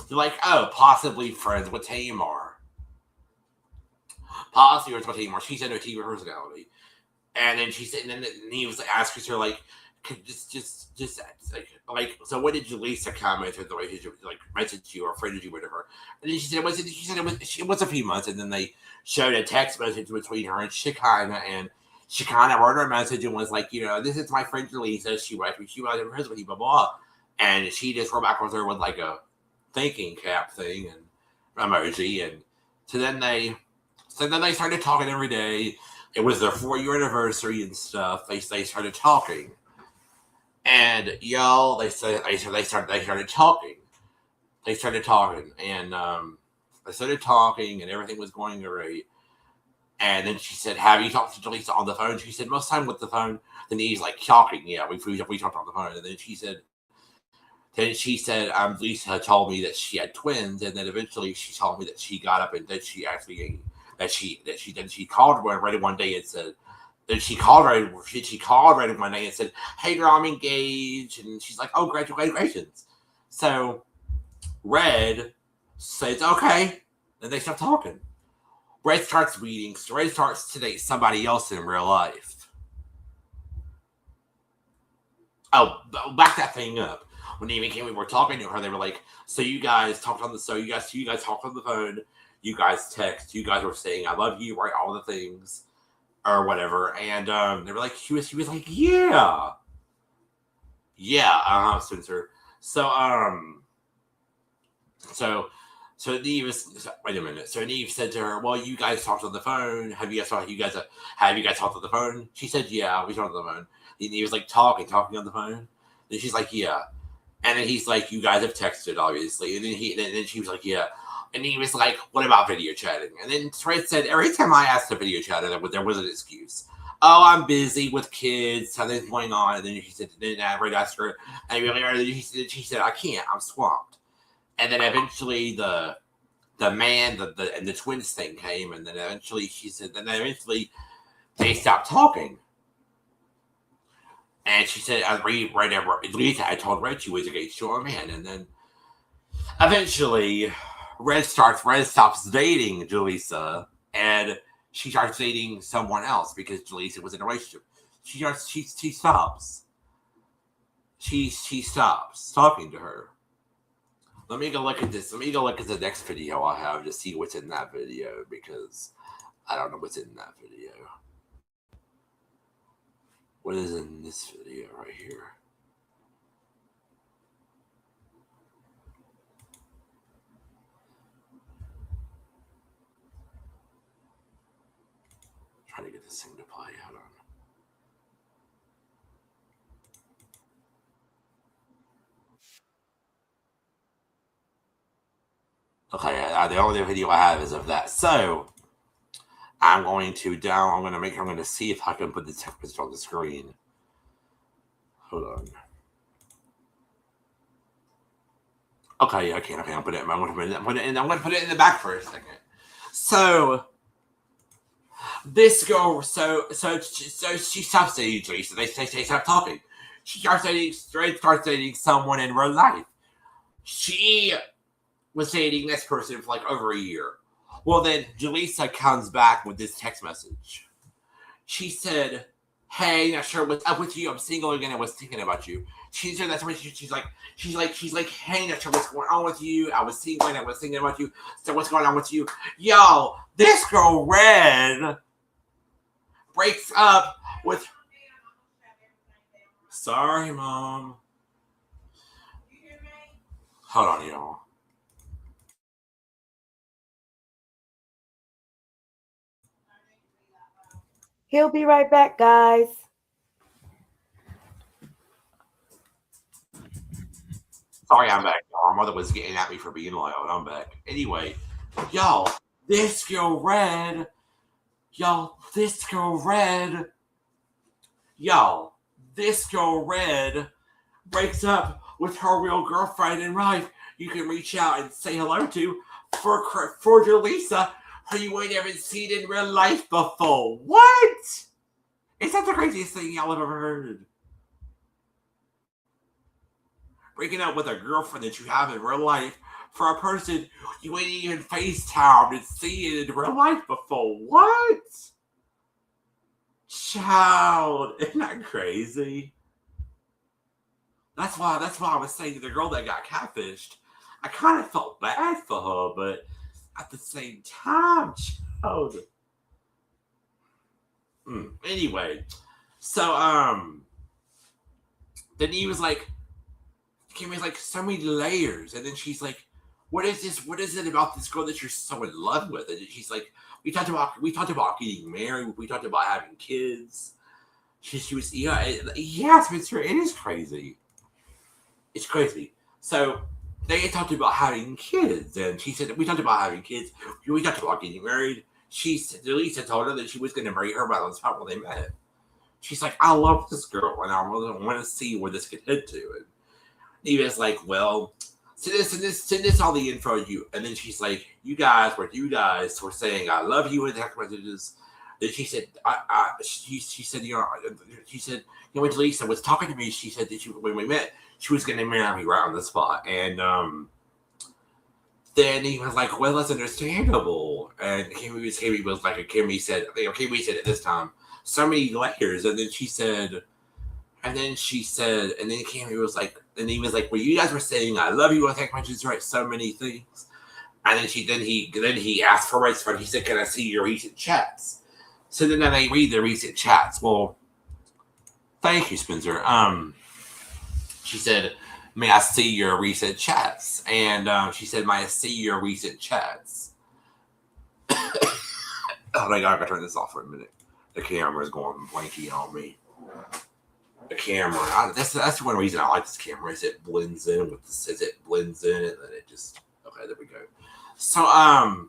They're like, oh, possibly friends with Tamar. She said no TV personality. And then she said, and then he was asking her, like, just so what did Jalissa comment with the way she like messaged you or friended you with her? And then she said it was a few months, and then they showed a text message between her and Shekinah, and Shekinah wrote her a message and was like, this is my friend Jalissa. She writes me, she was in prison with you, blah blah. And she just wrote back with her with like a thinking cap thing and emoji, and so then they started talking every day. It was their 4-year anniversary and stuff. They started talking, and y'all, they started talking. They started talking, and everything was going great. And then she said, "Have you talked to Jalissa on the phone?" She said, "Most time with the phone." Then he's like talking. Yeah, we talked on the phone, and then she said, Lisa told me that she had twins, and then eventually she told me that she got up and that she called Red one day and said that she called Red one day and said, "Hey girl, I'm engaged," and she's like, "Oh, congratulations." So Red says, "Okay," and they start talking. Red starts reading. So Red starts to date somebody else in real life. Oh, back that thing up. When Amy came, we were talking to her. They were like, "So you guys talked on the phone. You guys text. You guys were saying I love you, right? All the things." or whatever. And they were like, he was like, yeah, Spencer. So Neve wait a minute. So Neve said to her, "Well, you guys talked on the phone. Have you guys talked on the phone?" She said, "Yeah, we talked on the phone." And he was like talking on the phone. And she's like, "Yeah." And then he's like, "You guys have texted, obviously." And then she was like, "Yeah." And he was like, "What about video chatting?" And then Trey said, "Every time I asked to video chat, there was an excuse. Oh, I'm busy with kids. Something's going on." And then she said, "Then I asked her, and she said, I can't. I'm swamped." And then eventually the twins thing came, and then eventually she said, eventually they stopped talking. And she said, I told Red she was engaged to a man, and then eventually Red stops dating Jalissa, and she starts dating someone else because Jalissa was in a relationship. She stops talking to her. Let me go look at this. Let me go look at the next video I have to see what's in that video, because I don't know what's in that video. What is in this video right here? Trying to get this thing to play. Hold on. Okay, the only video I have is of that. So I'm going to see if I can put the text message on the screen. Hold on. Okay, I can. Okay, I'll put it. I'm going to put it in the back for a second. So this girl, so she stops dating Jalissa. They stop talking. She starts dating someone in real life. She was dating this person for like over a year. Well, then Jalissa comes back with this text message. She said, "Hey, not sure what's up with you. I'm single again. I was thinking about you." She said that's when she's like, "Hey, not sure what's going on with you. I was single and I was thinking about you. So what's going on with you?" Yo, this girl Red breaks up with. Sorry, Mom. Hold on, y'all. He'll be right back, guys. Sorry, I'm back. Our mother was getting at me for being loud. I'm back. Anyway, y'all, this girl Red breaks up with her real girlfriend in life. You can reach out and say hello to for Jalissa, who you ain't ever seen in real life before. What? Is that the craziest thing y'all have ever heard? Breaking up with a girlfriend that you have in real life for a person you ain't even FaceTimed and seen in real life before. What? Child, isn't that crazy? That's why I was saying to the girl that got catfished, I kind of felt bad for her, but at the same time, child. Anyway, so then he was like, Kim was like, so many layers, and then she's like, what is this? What is it about this girl that you're so in love with? And she's like, we talked about getting married, we talked about having kids. She was Spencer, it is crazy. It's crazy. So they talked about having kids, and she said, we talked about having kids. We talked about getting married. Jalissa told her that she was going to marry her right on the spot when they met. She's like, I love this girl, and I really want to see where this could head to. And he was like, well, send this all the info you. And then she's like, you guys were saying I love you in text messages. Then she said, she said, when Jalissa was talking to me, she said that when we met, she was going to marry me right on the spot. And then he was like, well, that's understandable. And Kimmy said at this time, so many layers. And then Kimmy was like, and he was like, well, you guys were saying I love you on text messages, right? So many things. And then he asked for Red's phone. He said, can I see your recent chats? So then they read the recent chats. Well, thank you, Spencer. She said, may I see your recent chats? And she said, may I see your recent chats? Oh my God, I gotta turn this off for a minute. The camera's going blanky on me. The camera, that's one reason I like this camera, is it blends in with the, as it blends in, and then it just, okay, there we go. So,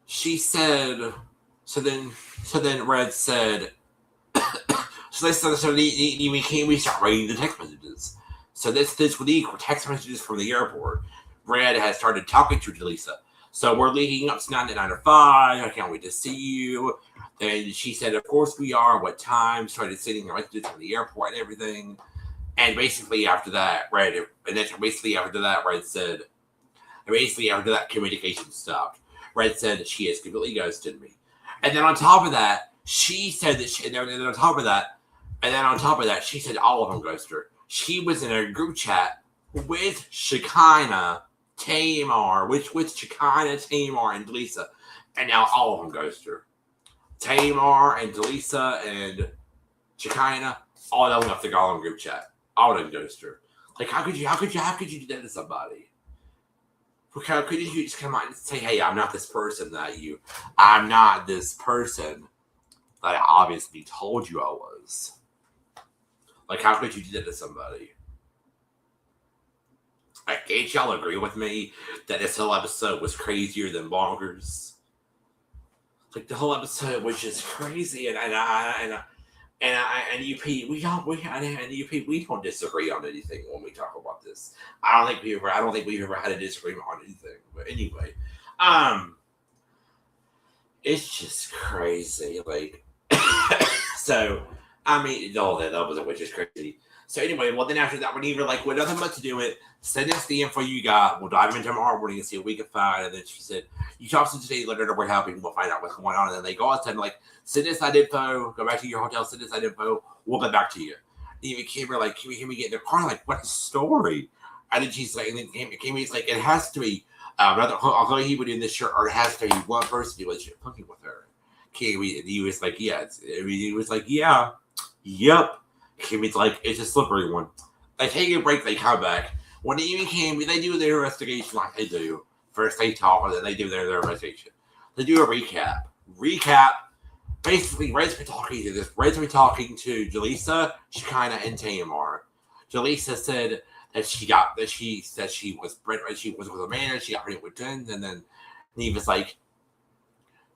she said, so then Red said, so we start reading the text messages. So this week, text messages from the airport. Red has started talking to Jalissa. So we're leading up to 9 to 5. I can't wait to see you. Then she said, of course we are. What time? Started sending messages from the airport and everything. And basically after that, Red said, basically after that, communication stopped. Red said that she has completely ghosted me. And then on top of that, she said that she, and then on top of that, she said all of them ghosted her. She was in a group chat with Shekinah, Tamar, with Shekinah, Tamar, and Jalissa, and now all of them ghosted her. Tamar and Jalissa and Shekinah, all of them left the Gollum group chat. All of them ghosted her. Like, how could you do that to somebody? How could you just come out and say, hey, I'm not this person that I obviously told you I was. Like, how could you do that to somebody? Like, can't y'all agree with me that this whole episode was crazier than bonkers? Like, the whole episode was just crazy, and UP, we don't disagree on anything when we talk about this. I don't think we've ever had a disagreement on anything. But anyway, it's just crazy. Like, so I mean, all that was which is crazy. So anyway, well then after that, when you were like, with nothing but to do it, send us the info you got. We'll dive into tomorrow morning and see what we can find. And then she said, you talk to today, let her know we're helping. We'll find out what's going on. And then they go outside and like, send us that info. Go back to your hotel. Send us that info. We'll get back to you. And even Kimber like, can we get in the car? Like, what story? And then she's like, and then Kimmy's like, it has to be although he would do this shirt, or it has to be one person who was cooking with her. Kimmy, and he was like, yeah. He was like, yeah, yep. Kimmy's like, it's a slippery one. They take a break, they come back. When Amy came, they do their investigation like they do. First they talk, and then they do their investigation. They do a recap. Basically, Red's been talking to to Jalissa, Shekinah, and Tamar. Jalissa said that she was with a man, and she got pregnant with twins, and then he was like,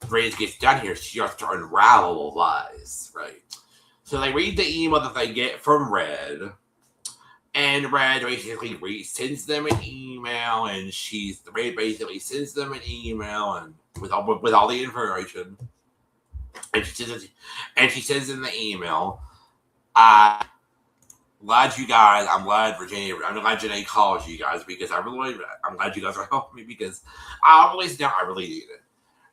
Red gets down here, she starts to unravel the lies, right? So they read the email that they get from Red, and Red basically sends them an email, and Red basically sends them an email and with all the information, and she says in the email, I'm glad Janae calls you guys because I'm glad you guys are helping me because I really need it.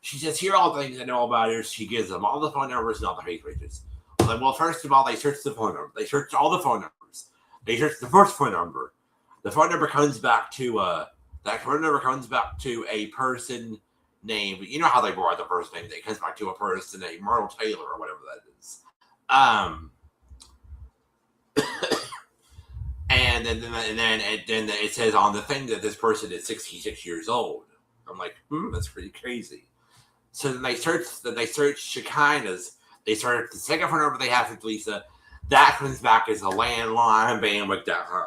She says, here are all the things I know about her. She gives them all the phone numbers and all the page pages. Well, first of all, they search the phone number. They search all the phone numbers. They search the first phone number. The phone number comes back to a person named, you know how they brought the first name. It comes back to a person named Myrtle Taylor or whatever that is. And then it says on the thing that this person is 66 years old. I'm like, that's pretty crazy. So then they search Shekinah's. They search the second phone number they have for Jalissa. That comes back as a landline, bandwidth.com.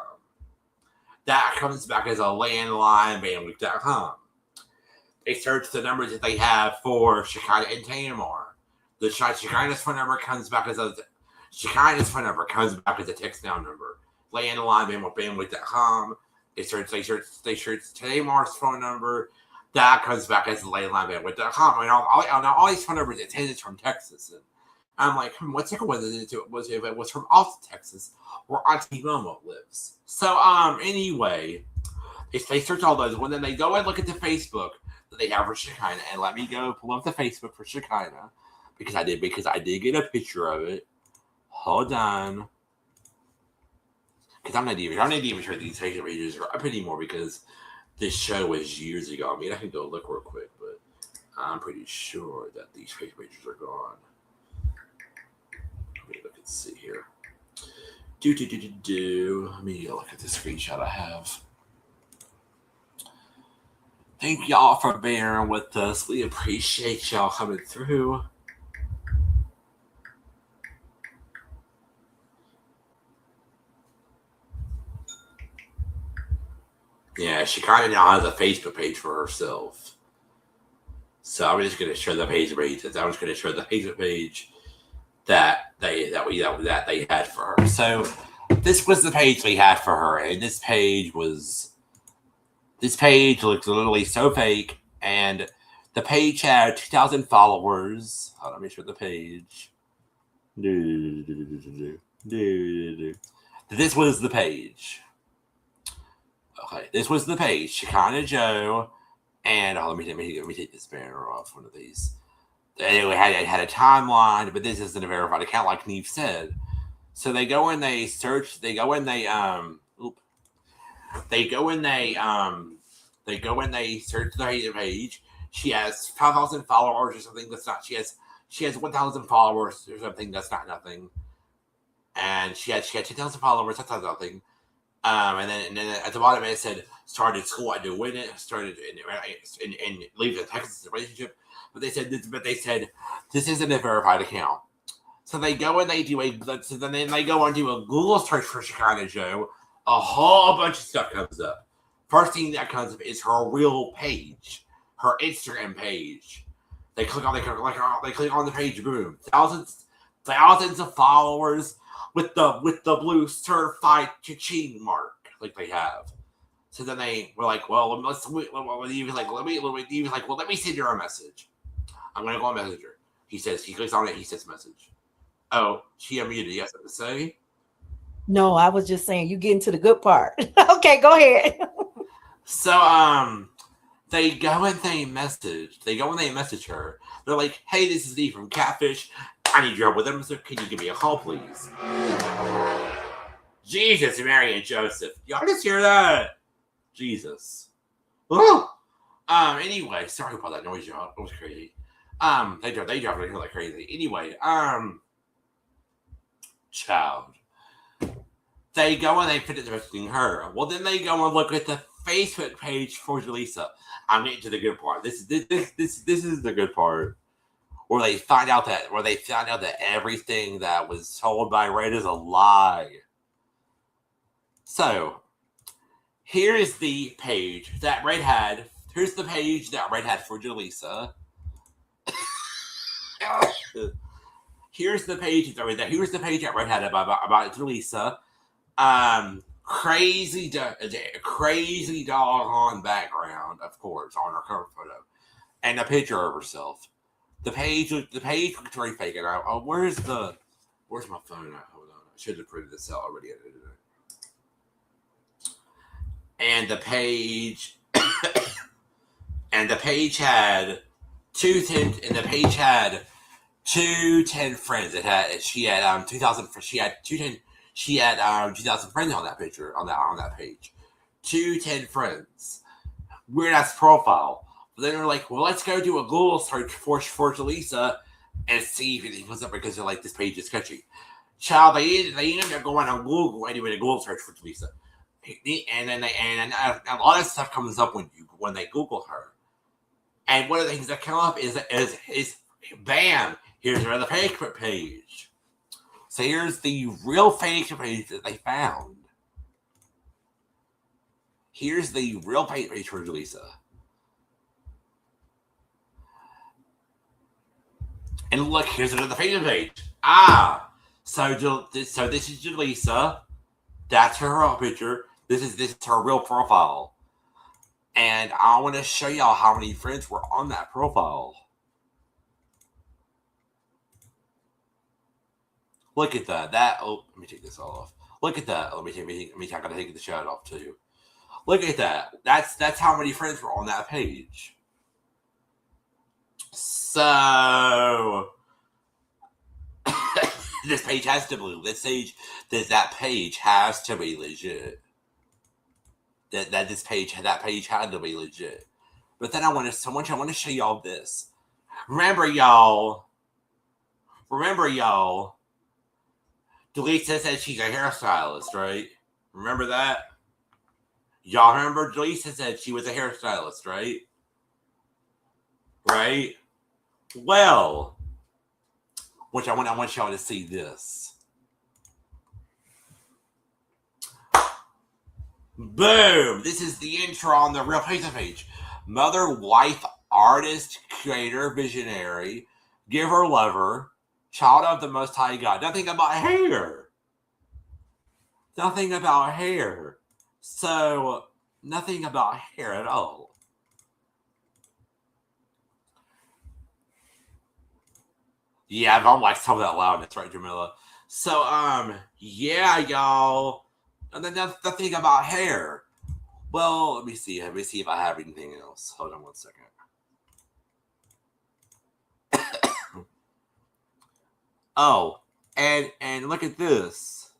They search the numbers that they have for Shekinah and Tamar. Shekinah's phone number comes back as a text down number. Landline, bandwidth.com. They search Tamar's phone number. That comes back as a landline, bandwidth.com. And all these phone numbers, it says it's from Texas. And I'm like, what's it was if it was from Austin, Texas, where Auntie Momo lives. So anyway, they search all those. When then they go and look at the Facebook that they have for Shekinah, and let me go pull up the Facebook for Shekinah because I did get a picture of it. Hold on, because I'm not even sure these Facebook pages are up anymore because this show was years ago. I mean, I can go look real quick, but I'm pretty sure that these Facebook pages are gone. Let me look and see here. Let me look at the screenshot I have. Thank y'all for bearing with us. We appreciate y'all coming through. Yeah, she kind of now has a Facebook page for herself. So I'm just going to share the Facebook page. I'm just going to share the Facebook page that they had for her. So this was the page we had for her, and this page looks literally so fake. And the page had 2,000 followers. Hold on, let me show the page. This was the page. Okay, this was the page. Shekinah Joe, and let me take this banner off one of these. It had a timeline, but this isn't a verified account, like Neve said. So they go and they search. They go and they search the page. She has 5,000 followers or something. That's not. She has 1,000 followers or something. That's not nothing. And she had 2,000 followers. That's not nothing. And then at the bottom it said started school at Winnet, started and leave the Texas relationship. But they said this isn't a verified account. So they go and they do then they go and do a Google search for Shekinah Joe. A whole bunch of stuff comes up. First thing that comes up is her real page, her Instagram page. They click on the page, boom, thousands of followers with the blue certified cha-ching mark like they have. So then they were like, well, let me send her a message. I'm gonna go on Messenger. He clicks on it. He says message. Oh, she unmuted. You have something to say? No, I was just saying you get into the good part. Okay, go ahead. So they go and they message her. They're like, hey, this is Lee from Catfish. I need your help with them. So can you give me a call, please? Jesus, Mary and Joseph. Y'all just hear that? Jesus. Ooh. Anyway, sorry about that noise, y'all. It was crazy. They dropped it here like crazy. Anyway, child. They go and they finish messaging her. Well, then they go and look at the Facebook page for Jalissa. I'm getting to the good part. This is the good part. Where they find out that everything that was told by Red is a lie. So, here's the page that Red had. Here's the page that Red had for Jalissa. Here's the page that Red had about Jalissa. Crazy doggone background, of course, on her cover photo, and a picture of herself. The page looked very fake. And where's my phone? Hold on, I should have printed this out already. And the page, had 210 friends. She had 2,000. She had 2,000 friends on that picture on that page. 210 friends. Weird ass profile. But then they're like, well, let's go do a Google search for Jalissa and see if anything comes up because they're like, this page is sketchy. Child, they ended up going on Google anyway to Google search for Jalissa. And then a lot of stuff comes up when they Google her. And one of the things that come up is bam, here's another Facebook page. So here's the real Facebook page that they found. Here's the real page for Jalissa. And look, here's another Facebook page. So this is Jalissa. That's her real picture. This is her real profile. And I want to show y'all how many friends were on that profile. Look at that. Let me take this all off. Look at that. I gotta take the shot off too. Look at that. That's how many friends were on that page. So this page has to be that page has to be legit. That page had to be legit. But then I want to show y'all this. Remember, y'all. Jalissa said she's a hairstylist, right? Remember that? Y'all remember Jalissa said she was a hairstylist, right? Right? Well, I want y'all to see this. Boom! This is the intro on the Real Facebook page. Mother, wife, artist, creator, visionary, giver, lover, child of the Most High God. Nothing about hair. Nothing about hair. So, nothing about hair at all. Yeah, I don't like some of that loudness, right, Jamila? So, yeah, y'all. And then nothing about hair. Well, let me see if I have anything else. Hold on one second. Oh, and look at this.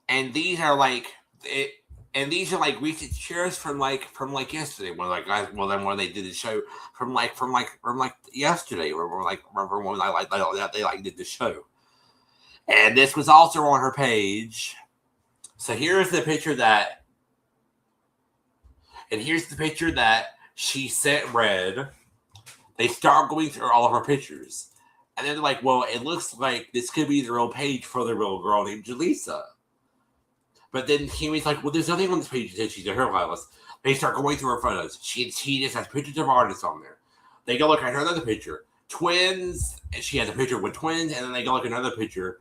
And these are like recent shares from yesterday when when they did the show from yesterday or when they did the show. And this was also on her page. So here's the picture that she sent Red. They start going through all of her pictures. And then they're like, well, it looks like this could be the real page for the real girl named Jalissa. But then Kimmy's like, well, there's nothing on this page that says she's a hairstylist. They start going through her photos. She just has pictures of artists on there. They go look at her another picture. Twins. And she has a picture with twins. And then they go look at another picture.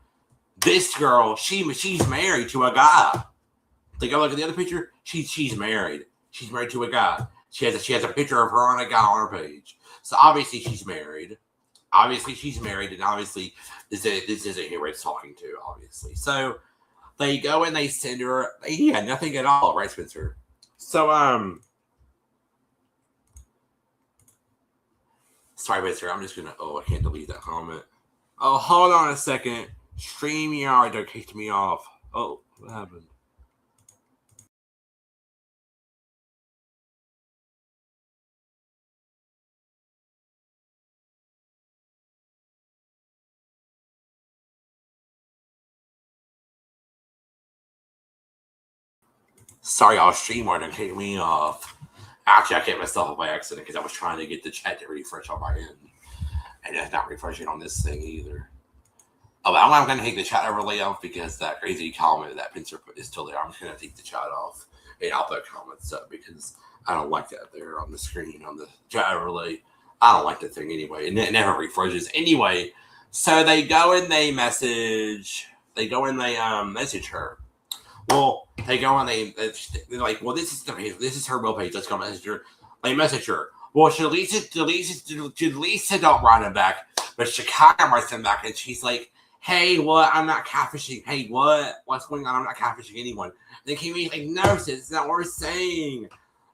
This girl, she's married to a guy. They go look at the other picture. She's married. She's married to a guy. She has a picture of her on a guy on her page. So obviously she's married. And obviously this isn't who Red's talking to, obviously. So they go and they send her nothing at all, right, Spencer? So sorry, Spencer, I'm just gonna I can't delete that comment. Oh, hold on a second. StreamYard kicked me off. Oh, what happened? Sorry, y'all. StreamYard kicked me off. Actually, I kicked myself off by accident because I was trying to get the chat to refresh on my end. And it's not refreshing on this thing either. Oh, I'm going to take the chat overlay off because that crazy comment that Pincer put is still there. I'm just going to take the chat off and I'll put comments up because I don't like that there on the screen on the chat overlay. I don't like that thing anyway. And it never refreshes. Anyway, so they go and they message. They go and they message her. Well, they go and they're like, well, this is her real page. Let's go message her. They message her. Well, Jalissa don't write him back, but Shekinah writes him back, and she's like, hey, what? I'm not catfishing. Hey, what? What's going on? I'm not catfishing anyone. And Kimmy's like, no, sis, it's not what we're saying.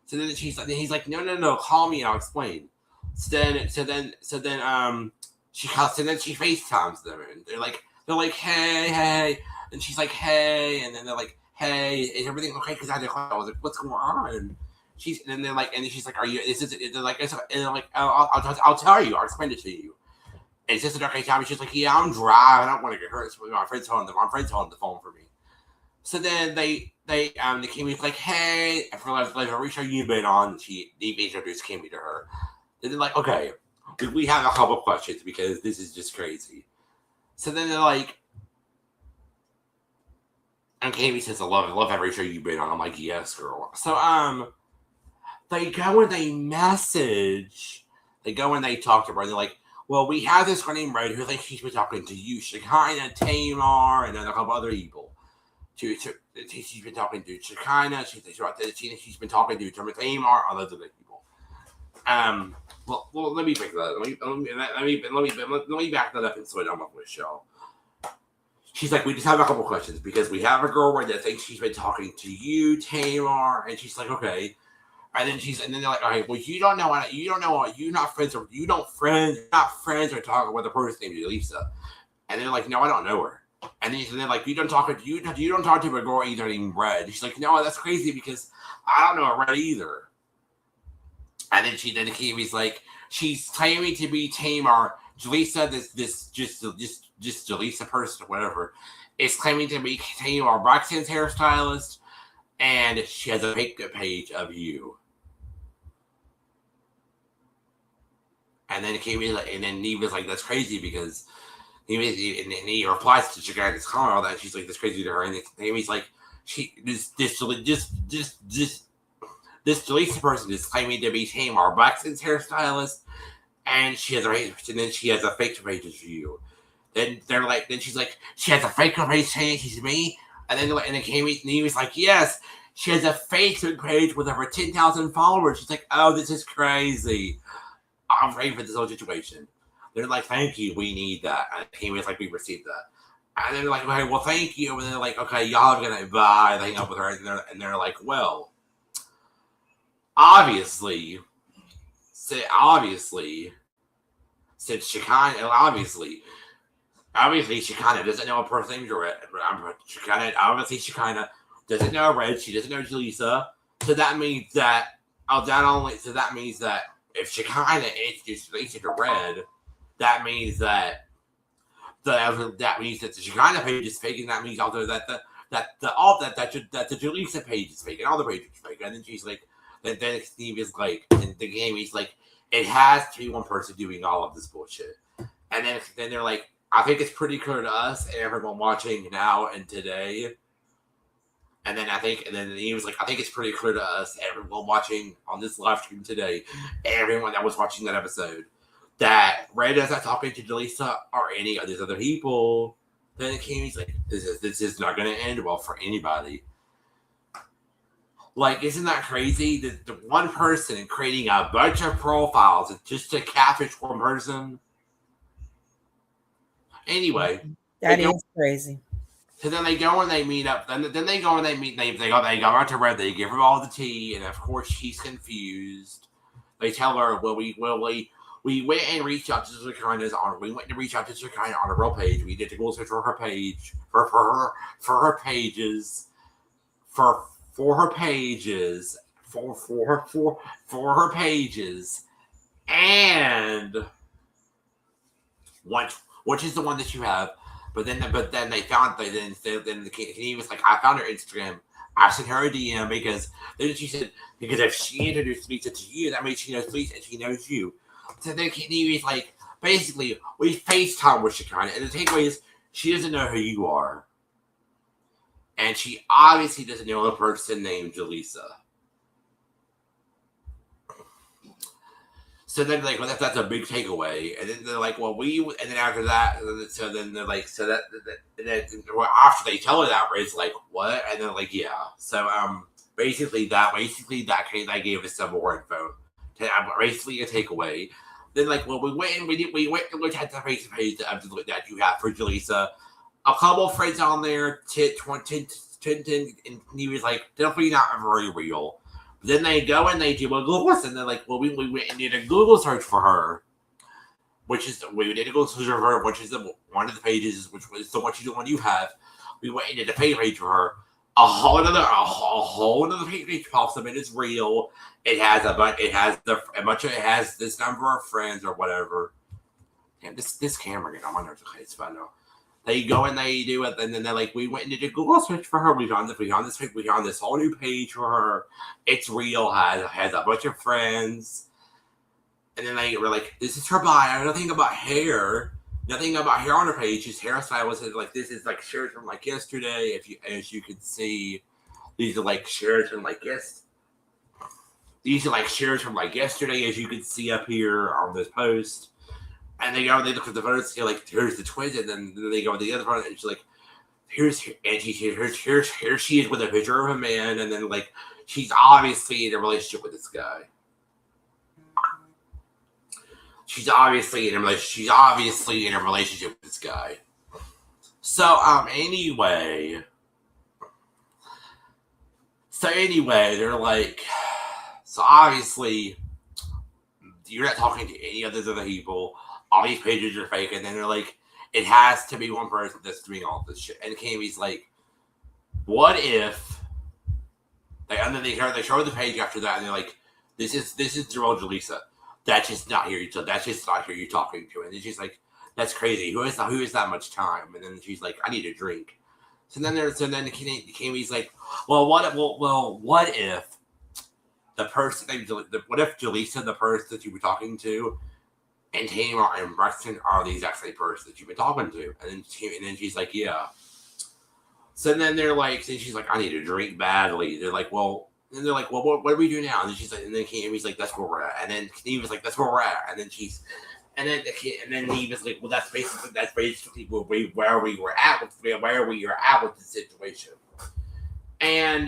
So then he's like, no, call me, I'll explain. So then she FaceTimes them, and they're like, hey, and she's like, hey, and then they're like, hey, is everything okay? Because I was like, what's going on? And she's like, are you? I'll tell you. I'll explain it to you. And it's just an okay time. She's like, yeah, I'm dry. I don't want to get hurt. So my friend's holding the phone for me. So then they Kimmy's like, hey, for every show you've been on, they introduced Kimmy to her. And they're like, okay, we have a couple questions because this is just crazy. So then they're like, and Kimmy says, I love every show you've been on. I'm like, yes, girl. So they go and they message. They go and they talk to her. And they're like, well, we have this girl named Red who thinks she's been talking to you, Shekinah, Tamar, and then a couple other people. She's been talking to Shekinah. She's been talking to Tamar, all those other people. Well, let me break that. Let me back that up and switch on my voice, y'all. She's like, we just have a couple questions because we have a girl where that thinks she's been talking to you, Tamar, and she's like, okay. And then they're like, all right, well, you're not friends or talking with a person named Jalissa. And they're like, no, I don't know her. And they're like, you don't talk to a girl either named Red. She's like, no, that's crazy because I don't know a Red either. And then Kiwi's like, she's claiming to be Tamar. Jalissa, this Jalissa person or whatever, is claiming to be Tamar Braxton's hairstylist, and she has a fake page of you. And then Kiwi like, and then Neva's like, that's crazy because he replies to Chicago's comment all that. She's like, that's crazy to her. And Kiwi's like, this Jalissa person is claiming to be Tamar Braxton's hairstylist, and she has a fake page of you. Then she's like, she has a fake page saying she's me, and then Kiwi's like, yes, she has a Facebook page with over 10,000 followers. She's like, oh, this is crazy. I'm ready for this whole situation. They're like, thank you, we need that. And Kiwi's like, we received that. And they're like, okay, well, thank you. And they're like, okay, y'all are gonna bye. They hang up with her, and they're like, well. Obviously, since Shekinah, obviously Shekinah doesn't know a person named Red. Shekinah doesn't know Red. She doesn't know Jalissa. So that means that if Shekinah introduced Jalissa to Red, that means that the Shekinah page is fake, and that means also that the Jalissa page is fake, and all the pages are fake. And then she's like. Then Steve is like, in the game, he's like, it has to be one person doing all of this bullshit. And then they're like, I think it's pretty clear to us and everyone watching now and today. And then he was like, I think it's pretty clear to us, everyone watching on this live stream today, everyone that was watching that episode, that Red is not talking to Jalissa or any of these other people. Then it came, he's like, this is not going to end well for anybody. Like, isn't that crazy? The one person creating a bunch of profiles just to catfish one person? Anyway. That is crazy. So then they go and they meet up. Then they go and they meet. They go out to Red. They give her all the tea, and of course she's confused. They tell her, "Well, we went and reached out to Shekinah's on. We went to reach out to Shekinah on a real page. We did a Google search for her page for her pages and which is the one that you have." But then they found he was like, I found her Instagram. I sent her a DM because then she said, because if she introduced Lisa to you, that means she knows Lisa and she knows you. So then he was like, basically, we FaceTime with Shekinah, and the takeaway is she doesn't know who you are. And she obviously doesn't know a person named Jalissa. So then, like, well, that's a big takeaway. And then they're like, well, and then after that, so then they're like, so that, and then after they tell her that, Red's like, what? And they're like, yeah. So, basically that gave us some more info. Basically a takeaway. Then, like, well, we went and looked at the Facebook page that you have for Jalissa. A couple of friends on there, and he was like, definitely not very real. Then they go and they do a Google, and they're like, well, we went and did a Google search for her, we did a Google search for her, which is one of the pages, which was the one you have. We went and did a page for her. A whole other page pops up, and it's real. It has this number of friends or whatever. Damn, this camera getting on my nerves. Okay, it's fine now. They go and they do it, and then they're like, we went and did a Google search for her. We found this whole new page for her. It's real, has a bunch of friends. And then they were like, this is her bio. Nothing about hair on her page. She's hairstylist. Like, this is like shares from like yesterday. As you can see, these are like shares from like yesterday, as you can see up here on this post. And they go and they look at the photos, they're like, here's the twins, and then they go to the other photo, and she's like, here she is with a picture of a man, and then like she's obviously in a relationship with this guy. She's obviously in a relationship with this guy. So anyway, they're like, so obviously you're not talking to any other people. All these pages are fake, and then they're like, it has to be one person that's doing all this shit. And Kami's like, what if? And then they show the page after that, and they're like, this is the real Jalissa. That's just not here. That's just not who you're talking to. And then she's like, that's crazy. Who has that much time? And then she's like, I need a drink. So then Kami's like, well, what if the person, what if Jalissa, the person that you were talking to, and Tamar and Braxton are the exact same person that you've been talking to? And then she's like, yeah. So then they're like, she's like, I need a drink badly. They're like, well, what do we do now? And then she's like, and then Kami's like, that's where we're at. And then Eve was like, that's where we're at. And then Eve was like, well, that's basically where we were at with the situation. And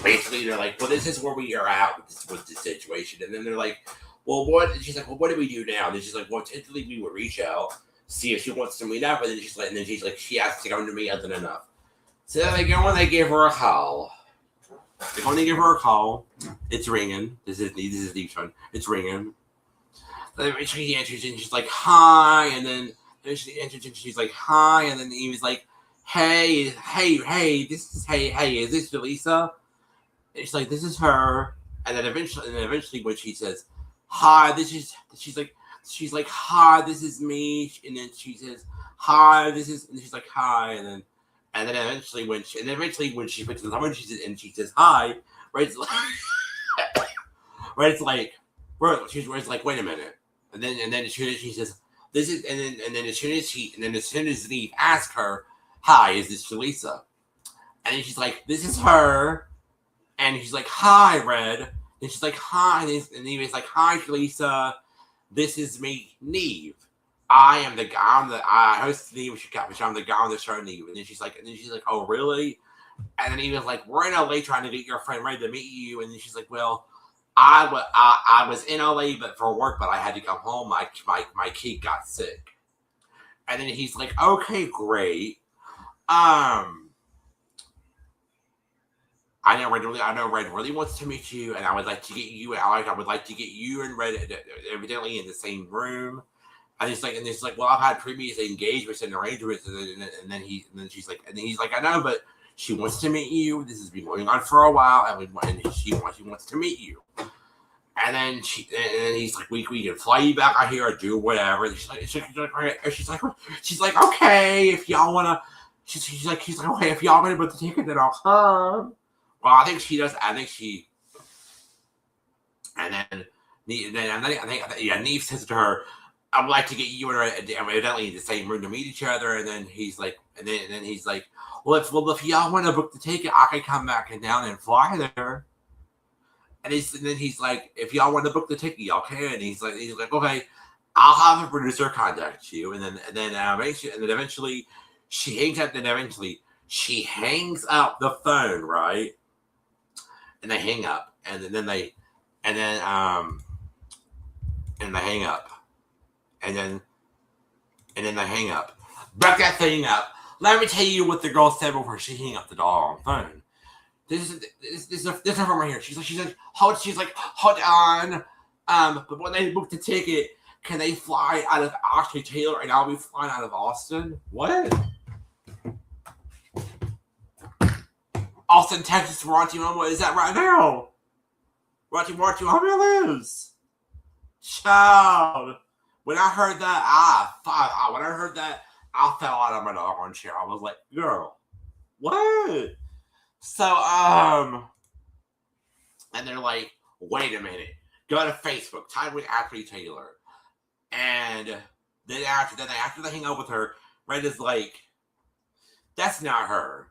basically they're like, well, this is where we are at with the situation. And then they're like, well, what? And she's like, well, what do we do now? And then she's like, well, typically we would reach out, see if she wants to meet up. And then she's like, she has to come to me other than enough. So then they go and they give her a call. They're going to give her a call. It's ringing. This is Eve's phone. It's ringing. Then she answers and she's like, hi. And then she answers and she's like, hi. And then Eve's like, hey, is this Jalissa? And she's like, this is her. And then eventually when she says, hi, she's like, hi, this is me. And then she says, hi, and she's like, hi. And then eventually when she puts the number and she says hi, right? It's like, she's like, wait a minute. And then as soon as she says this is, and then as soon as Eve asks her, hi, is this Jalissa? And then she's like, this is her. And she's like, hi, Red. And she's like, hi. And Eve is like, hi, Jalissa. This is me, Neve. I host Neve with CATFISH. I'm the guy on the show, Neve. And then she's like, oh, really? And then Eve was like, we're in LA trying to get your friend ready to meet you. And then she's like, well, I was in LA but for work, but I had to come home. My kid got sick. And then he's like, okay, great. I know Red really wants to meet you, and I would like to get you, Alec. I would like to get you and Red evidently in the same room. And he's like, well, I've had previous engagements and arrangements, and then he's like, I know, but she wants to meet you. This has been going on for a while, and she wants to meet you. And then he's like, we can fly you back out here or do whatever. And she's like, okay, if y'all wanna. She's like, okay, if y'all wanna book the ticket, then I'll come. Well, I think she does. And then Neve says to her, I would like to get you and her evidently in the same room to meet each other. And then he's like, well, if y'all want to book the ticket, I can come back and down and fly there. And then he's like, if y'all want to book the ticket, y'all can. And he's like, okay, I'll have a producer contact you. And then eventually she hangs up. Then eventually she hangs up the phone, right? And they hang up, and then they hang up, and then they hang up. Break that thing up. Let me tell you what the girl said before she hung up the doggone phone. This is from right here. She's like, hold on. But when they book the ticket, can they fly out of Ashley Taylor and I'll be flying out of Austin? What? Austin, Texas, Ranty Mama, is that right now? Ranty Mama lives. Child. When I heard that, I fell out of my doggone chair. I was like, girl, what? So, and they're like, wait a minute. Go to Facebook, type with Ashley Taylor. And then after they hang out with her, Red is like, that's not her.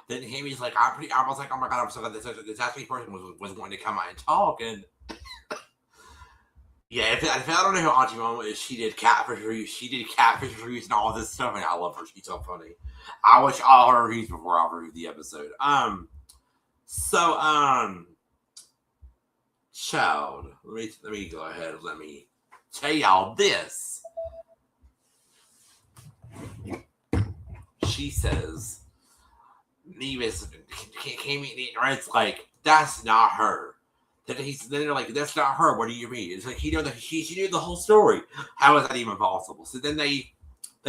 Then Amy's like, I was like, oh my god, I'm so glad this Ashley person was wanting to come out and talk. And yeah, if I don't know who Auntie Mama is, she did CATFISH reviews and all this stuff, and I love her. She's so funny. I watch all her reviews before I review the episode. Child, let me go ahead. Let me tell y'all this. She says, Red's like, that's not her. Then they're like, that's not her. What do you mean? It's like she knew the whole story. How is that even possible? So then they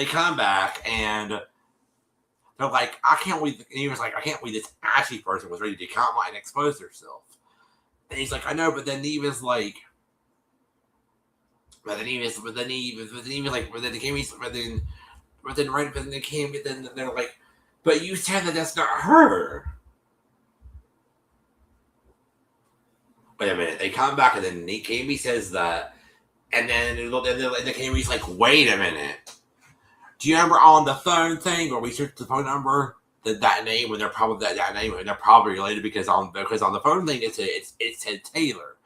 come back and they're like, I can't believe. And he was like, I can't believe this Ashley person was ready to come out and expose herself. And he's like, I know, but then he was like, then they're like, but you said that that's not her. Wait a minute. They come back and then Kami says that, and then Kami's like, wait a minute. Do you remember on the phone thing where we searched the phone number that name when they're probably that name and they're probably related because on the phone thing it said Taylor.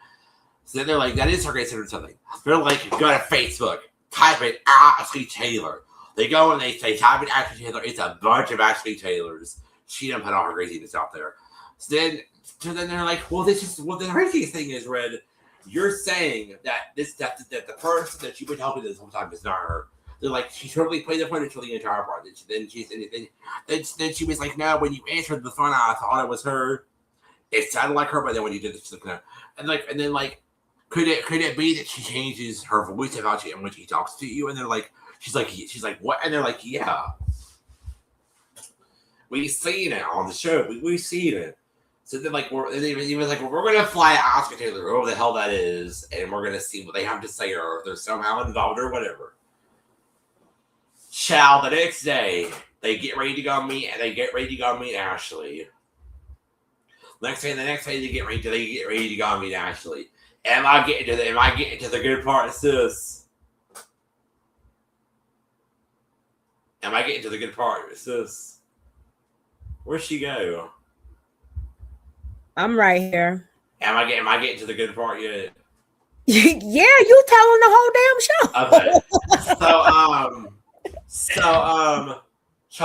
So then they're like, that is her considered something. They're like, go to Facebook, type in Ashley Taylor. They go and they type in Ashley Taylor. It's a bunch of Ashley Taylors. She done put all her craziness out there. So then they're like, the craziest thing is, Red, you're saying that that the person that you've been helping this whole time is not her. They're like, she totally played the phone until the entire part. Then she was like, no, when you answered the phone, I thought it was her. It sounded like her, but then when you did this, like, no. And then could it be that she changes her voice about you and when she talks to you? And they're like, she's like, what? And they're like, yeah, we've seen it on the show. We've seen it. So then, we're gonna fly Oscar Taylor, whoever the hell that is, and we're gonna see what they have to say, or if they're somehow involved or whatever. The next day, they get ready to go meet Ashley. The next day, they get ready to go meet Ashley. Am I getting to the good part, sis? Am I getting to the good part, sis? Where'd she go? I'm right here. Am I getting to the good part yet? Yeah, you telling the whole damn show. Okay.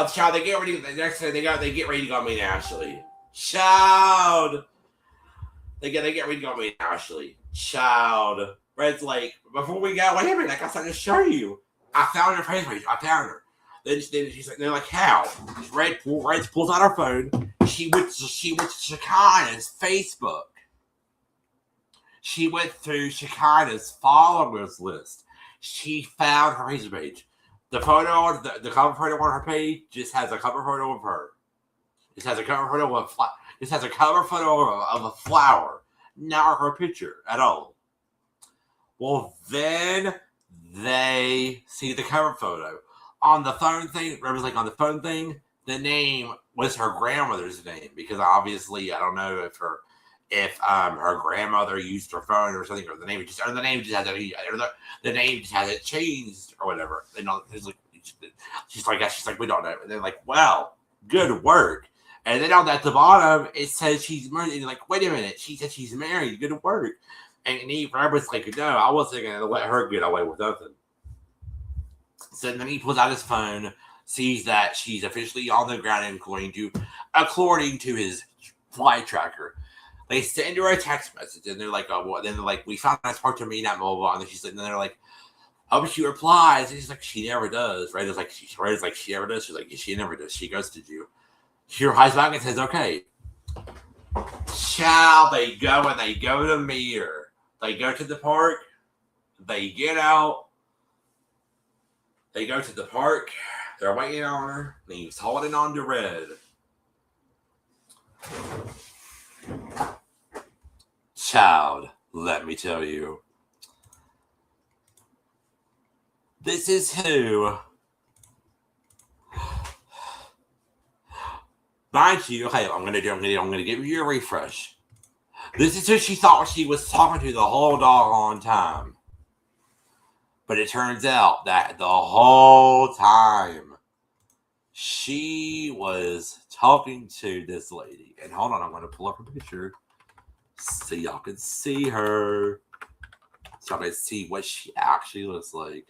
Child, they get ready. The next day, they get ready to go meet Ashley. Child, they get ready to go meet Ashley. Child, Red's like, before we go, wait a minute, I got something to show you. I found her Facebook page. I found her. Then she's like, they're like, how? Red pulls out her phone. She went to Shekinah's Facebook. She went through Shekinah's followers list. She found her Facebook page. The photo, the cover photo on her page just has a cover photo of her. It has a cover photo of a flower, not her picture at all. Well, then they see the cover photo. On the phone thing, the name was her grandmother's name because obviously I don't know if her grandmother used her phone or something, or the name just hasn't changed or whatever. She's like, we don't know. And they're like, well, good work. And then at the bottom it says she's married. And you're like, wait a minute, she said she's married. Good work. And Robert's like, no, I wasn't gonna let her get away with nothing. So then he pulls out his phone, sees that she's officially on the ground and according to his flight tracker. They send her a text message, and they're like, "Oh, well." Then they're like, "We found a nice part to meet at mobile." And then they're like, "Oh, but she replies." And she's like, "She never does." Right? It's like, she never does. She's like, "She never does." She ghosted you. She replies back and says, "Okay." Child, they go to meet her. They go to the park. They get out. They go to the park. They're waiting on her. And he's holding on to Red. Child, let me tell you. This is who. Mind you, okay, I'm gonna give you a refresh. This is who she thought she was talking to the whole doggone time. But it turns out that the whole time she was talking to this lady. And hold on, I'm going to pull up her picture so y'all can see her. So y'all can see what she actually looks like.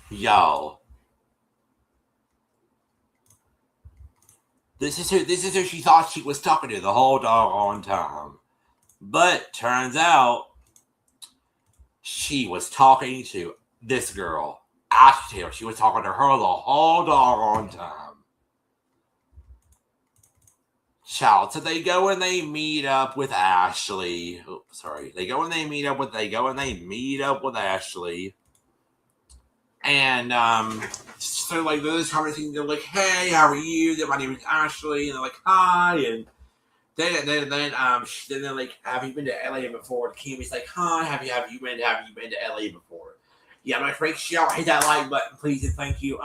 Y'all. This is who she thought she was talking to the whole doggone time. But turns out she was talking to this girl, Ashley Taylor. She was talking to her the whole doggone time. Child, so they go and they meet up with Ashley. Oh, sorry. They go and they meet up with Ashley. And so like those conversations, they're like, "Hey, how are you? My name is Ashley," and they're like, "Hi," and then they're like, "Have you been to LA before?" Kimmy's like, "Hi, have you been to LA before?" Yeah, my freak shout, hit that like button, please, and thank you.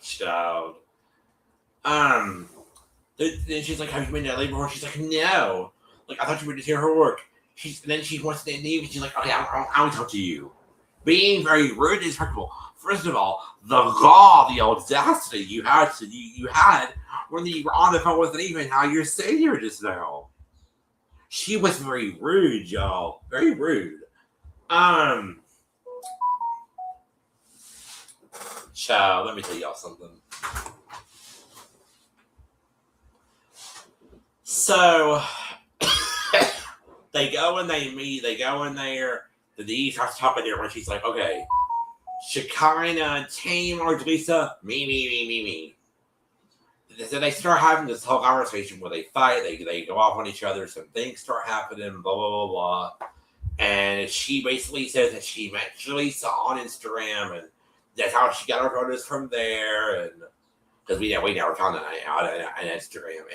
Child. Then she's like, "Have you been to LA before?" She's like, "No." Like, I thought you were to hear her work. Then she wants to leave, and she's like, "Okay, I'll talk to you." Being very rude and disrespectful. First of all, the audacity you had when you were on the phone with even how you're sitting here just now. She was very rude, y'all. Very rude. Child, let me tell y'all something. So they go and they meet. They go in there. The D starts talking to her, and she's like, "Okay, Shekinah, Tame, or Jalissa, me. So they start having this whole conversation where they fight. They go off on each other. Some things start happening. Blah blah blah blah. And she basically says that she met Jalissa on Instagram, and that's how she got her photos from there. And because we never found that out on Instagram.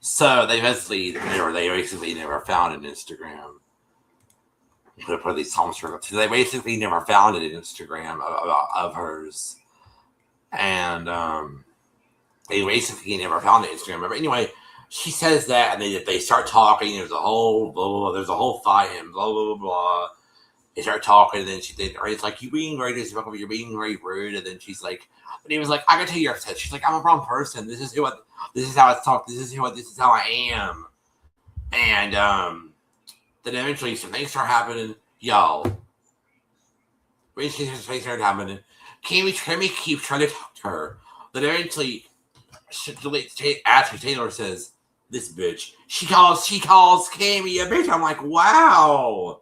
So they basically never found an Instagram. Put these songs for. So they basically never found an Instagram of hers, and they basically never found an Instagram. But anyway, she says that, and they start talking. There's a whole fight and blah blah blah blah. They start talking, and then it's like, "You being very disrespectful, you're being very rude." And then she's like, and he was like, "I can tell you're upset." She's like, "I'm a wrong person. This is how it's talked. This is how I am." And then eventually some things start happening, y'all. Eventually some things start happening. Kimmy keeps trying to talk to her. Then eventually, Ashley Taylor says, "This bitch." She calls Kimmy a bitch. I'm like, wow.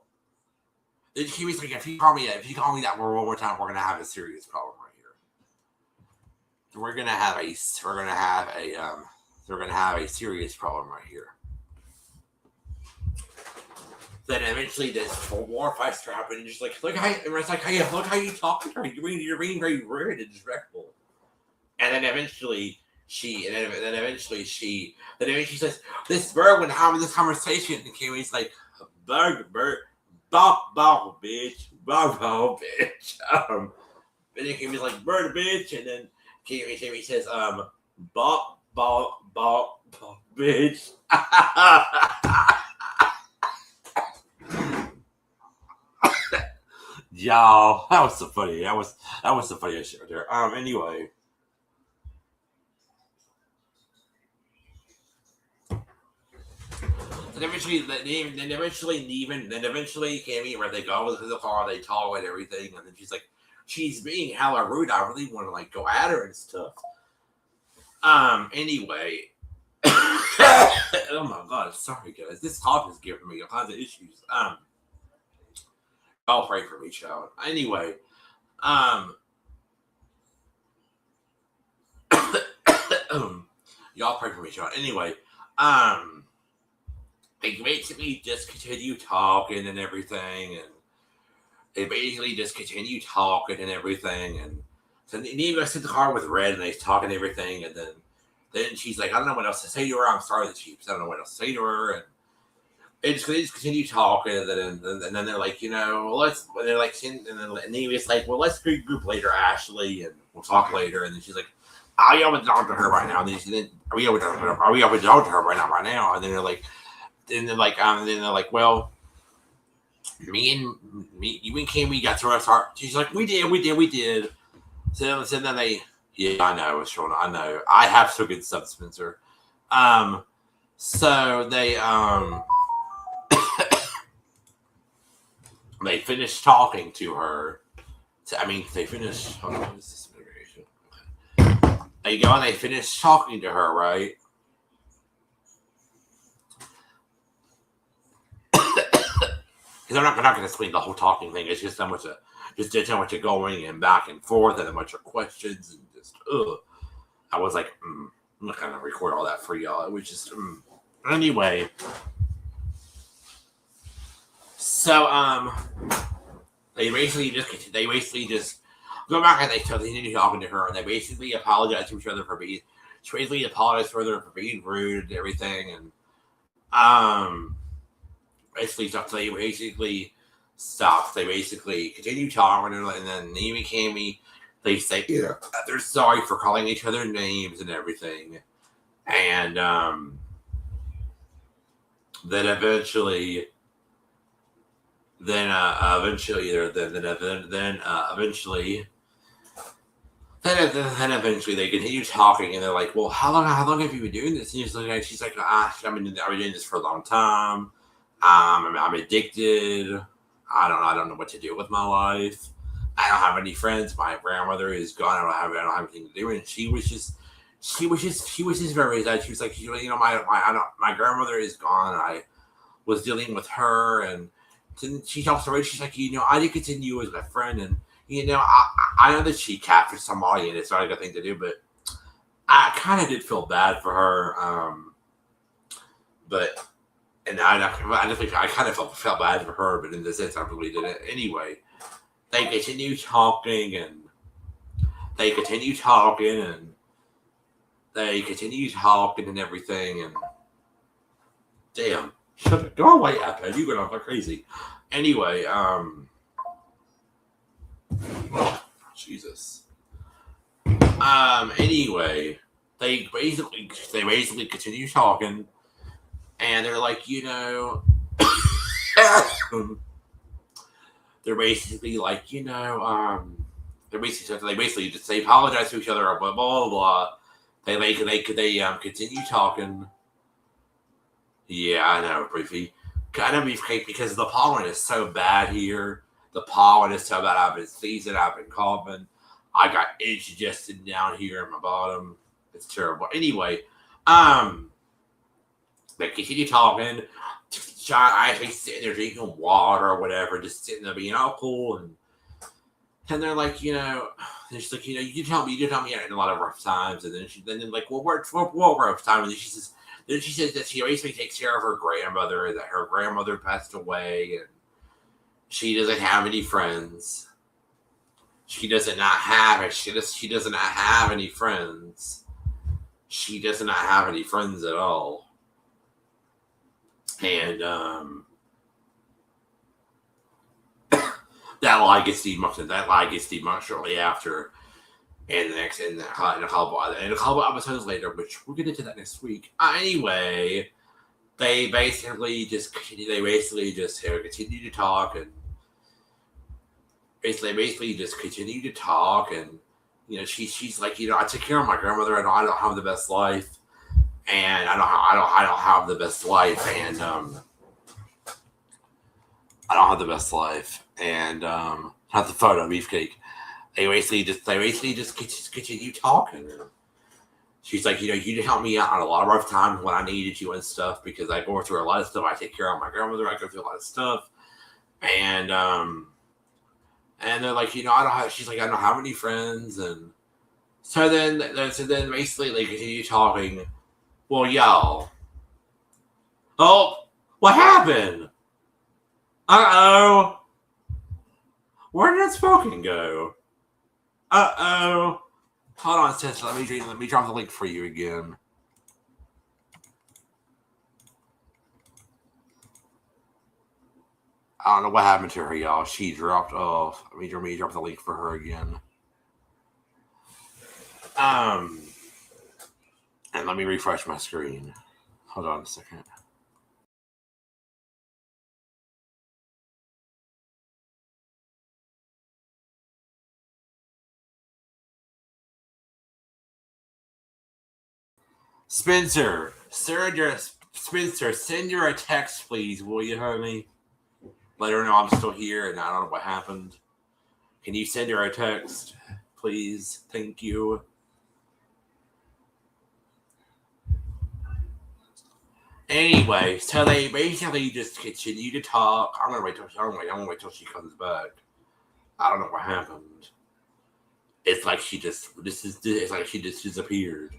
Then Kimmy's like, if you call me that one more time, we're gonna have a serious problem right here. We're gonna have a serious problem right here. Then eventually this war fight starts happening, and just like, look how you talk to her. You're being very rude and disrespectful. And then eventually she says, "This bird when having this conversation," and Kimmy's like, bird. Ball, bitch. And then Kimmy's like, "Bird, bitch," and then Kimmy says, ball, bitch. Y'all, that was so funny. That was the funniest shit right there. Anyway. Then eventually, Cammy, where they go to the car, they talk and everything, and then she's like, she's being hella rude. I really want to like go at her and stuff. Anyway, oh my god, sorry guys, this talk is giving me all kinds of issues. I'll pray for me, child. Anyway, y'all pray for me, child. Anyway, they basically just continue talking and everything, and so Neve goes in the car with Red, and they talk and everything, and then she's like, "I don't know what else to say to her. I'm sorry that she, I don't know what else to say to her," and they just continue talking, and then they're like, and then Neve's like, "Well, let's regroup later, Ashley, and we'll talk later," and then she's like, "Are you able to talk to her right now?" And then are we able to talk to her right now? And then they're like, "Well, you and Kimmy got to us." She's like, we did. So then they, yeah, I know, Shona, I know. I have so good stuff, Spencer. So they they finished talking to her, I mean, they finished. Hold on, what is this notification? Okay. They go and they finish talking to her, right? Because I'm not going to explain the whole talking thing. It's just so much of going and back and forth and a bunch of questions and just I was like, I'm not going to record all that for y'all. It was just anyway. So they basically just go back and they continue talking to her and they basically apologize to each other for being. She basically apologized further for being rude and everything and basically stopped. They basically stopped. They basically continue talking, and then Nimi Kami, they say they're sorry for calling each other names and everything, and then eventually they continue talking, and they're like, "Well, how long have you been doing this?" And she's like, I've been doing this for a long time. I'm addicted. I don't know what to do with my life. I don't have any friends. My grandmother is gone. I don't have anything to do." And she was just very sad. She was like, my grandmother is gone. I was dealing with her, and she talks to her. She's like, I did continue as my friend, and I know that she catfished somebody, and it's not a good thing to do, but I kind of did feel bad for her. But. And I kind of felt bad for her, but in this sense, I really didn't. Anyway, they continue talking, and everything, and damn, go away, iPad, you're gonna go crazy. Anyway, Jesus. Anyway, they basically continue talking. And they're like, they're basically like, they basically just they apologize to each other, blah blah blah. They continue talking. Yeah, I know, briefly. Kind of because the pollen is so bad here. The pollen is so bad. I've been sneezing, I've been coughing. I got indigestion down here in my bottom. It's terrible. Anyway, they continue talking. I actually sitting there drinking water or whatever, just sitting there being all cool, and they're like, they're just like, you tell me in a lot of rough times, and then like, well, what rough time? And then she says that she basically takes care of her grandmother, that her grandmother passed away, and she doesn't have any friends. She does not have any friends. She does not have any friends at all. And that lie gets debunked shortly after, and in a couple episodes later, which we'll get into that next week. Anyway, they basically just continue to talk, and basically just continue to talk, and she's like, I took care of my grandmother. I don't have the best life. And I don't have the best life, and I don't have the best life, and not the photo beefcake. They basically just continue talking. She's like, you helped me out on a lot of rough times when I needed you and stuff, because I go through a lot of stuff. I take care of my grandmother. I go through a lot of stuff, and they're like, she's like, I don't have any friends, and so then basically they continue talking. Well, y'all. Oh, what happened? Uh-oh. Where did Unspoken go? Uh-oh. Hold on, sis. Let me drop the link for you again. I don't know what happened to her, y'all. She dropped off. Let me drop the link for her again. And let me refresh my screen. Hold on a second. Spencer, send her a text, please, will you, honey? Let her know I'm still here and I don't know what happened. Can you send her a text, please? Thank you. Anyway, so they basically just continue to talk. I'm gonna wait till she comes back. I don't know what happened. It's like she just disappeared.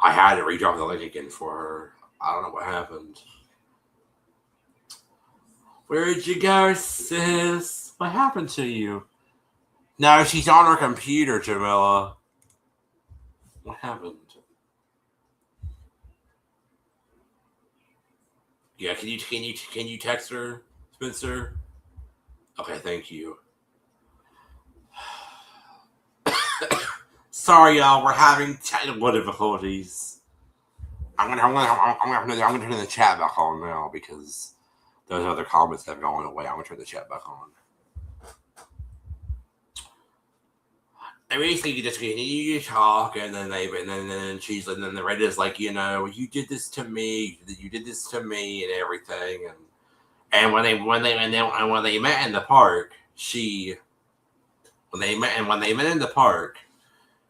I had to redrop the link again for her. I don't know what happened. Where'd you go, sis? What happened to you? No, she's on her computer, Jamila. What happened? Yeah, can you text her, Spencer? Okay, thank you. Sorry, y'all. We're having technical difficulties. I'm gonna turn the chat back on now because those other comments have gone away. I'm gonna turn the chat back on. And basically, you just continue to talk, and then the Reddit's like, you know, you did this to me, and everything, and when they met in the park, when they met in the park,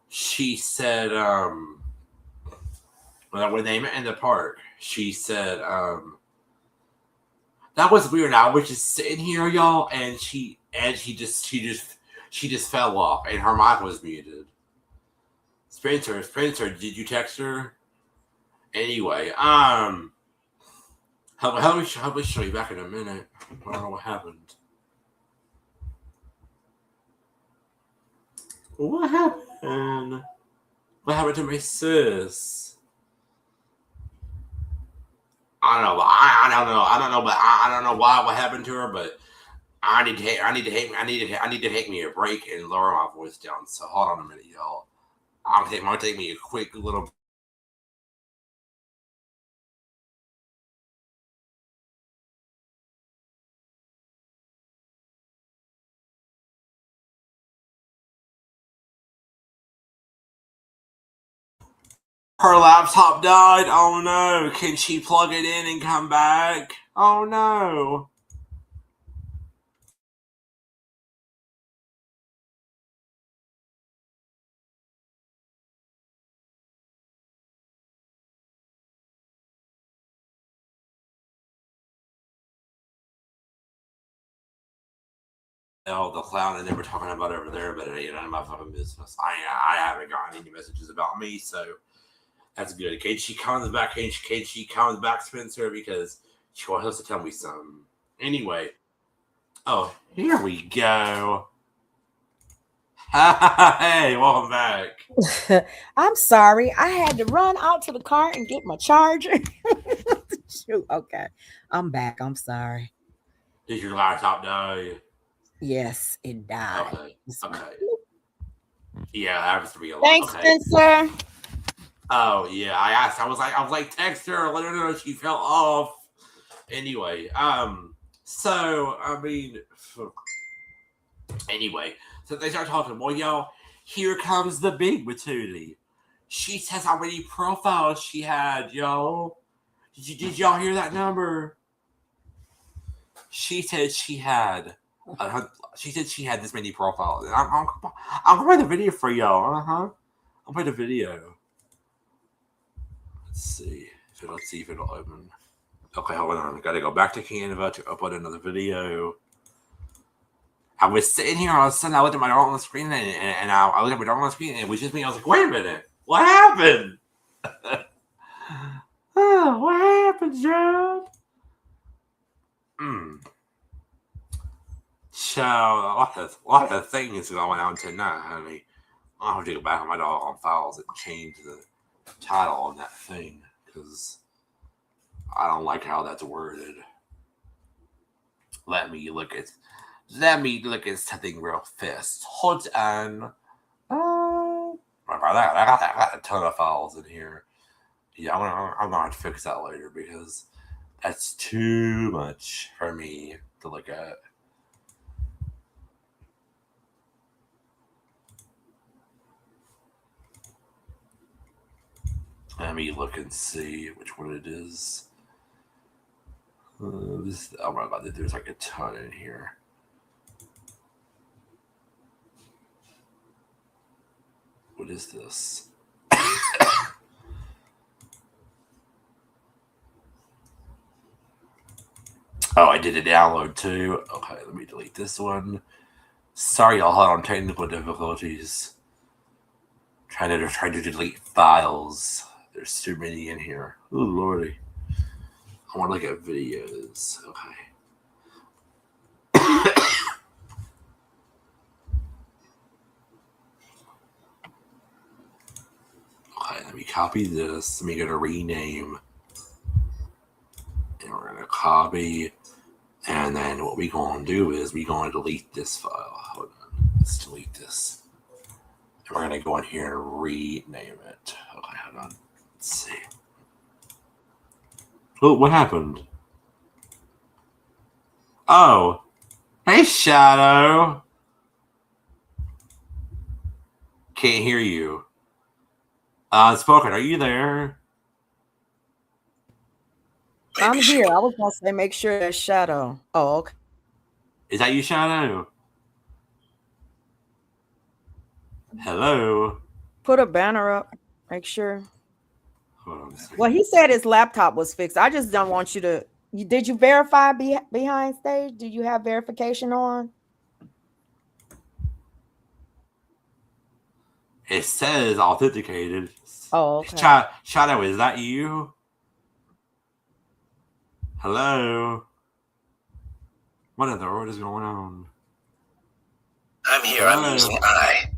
she said, when they met in the park, she said, that was weird. I was just sitting here, y'all, and she just fell off, and her mic was muted. Spencer, did you text her? Anyway, I'll show you back in a minute. I don't know what happened. What happened? What happened to my sis? I don't know. I don't know what happened to her, but I need to take me a break and lower my voice down. So hold on a minute, y'all. I'm gonna take me a quick little. Her laptop died. Oh no! Can she plug it in and come back? Oh no! The clown and they were talking about over there, but it ain't none of my fucking business. I haven't gotten any messages about me, so that's good. Can she comes back? Can she comes back, Spencer? Because she wants to tell me something. Anyway, oh, here we go. Hey, welcome back. I'm sorry. I had to run out to the car and get my charger. Shoot. Okay. I'm back. I'm sorry. Did your laptop die? Yes, it died. Okay. Yeah, that happens to be a lot. Thanks, Spencer. Oh yeah, I was like, text her, let her know she fell off. Anyway, so I mean, anyway, so they start talking. Well, y'all, here comes the big matootie. She says how many profiles she had, y'all. Did y'all hear that number? She said she had. She said she had this many profiles. I'm gonna play the video for y'all. I'll play the video. Let's see if it'll open. Okay, hold on. I gotta go back to Canva to upload another video. I was sitting here all of a sudden. I looked at my daughter on the screen and I looked at my daughter on the screen and it was just me. I was like, wait a minute, what happened? Oh, what happened, John? So a lot of things going on tonight, honey. I'll have to go back on my doggone files and change the title on that thing because I don't like how that's worded. Let me look at something real fast. Hold on. I got a ton of files in here. Yeah, I'm gonna have to fix that later because that's too much for me to look at. Let me look and see which one it is. Oh my god, there's like a ton in here. What is this? Oh, I did a download too. Okay, let me delete this one. Sorry, y'all had on technical difficulties. Trying to delete files. There's too many in here. Oh lordy. I want to look at videos. Okay. Okay, let me copy this. Let me go to rename. And we're gonna copy. And then what we're gonna do is we're gonna delete this file. Hold on. Let's delete this. And we're gonna go in here and rename it. Okay, hold on. Let's see. Oh, what happened? Oh. Hey, Shadow. Can't hear you. Unspoken, are you there? I'm here. I was gonna say make sure that's Shadow. Oh, okay. Is that you, Shadow? Hello? Put a banner up. Make sure. Hold on a second. Well, he said his laptop was fixed. I just don't want you to. Did you verify behind stage? Did you have verification on? It says authenticated. Oh, okay. Shadow, is that you? Hello? What in the world is going on? I'm here. I'm using I.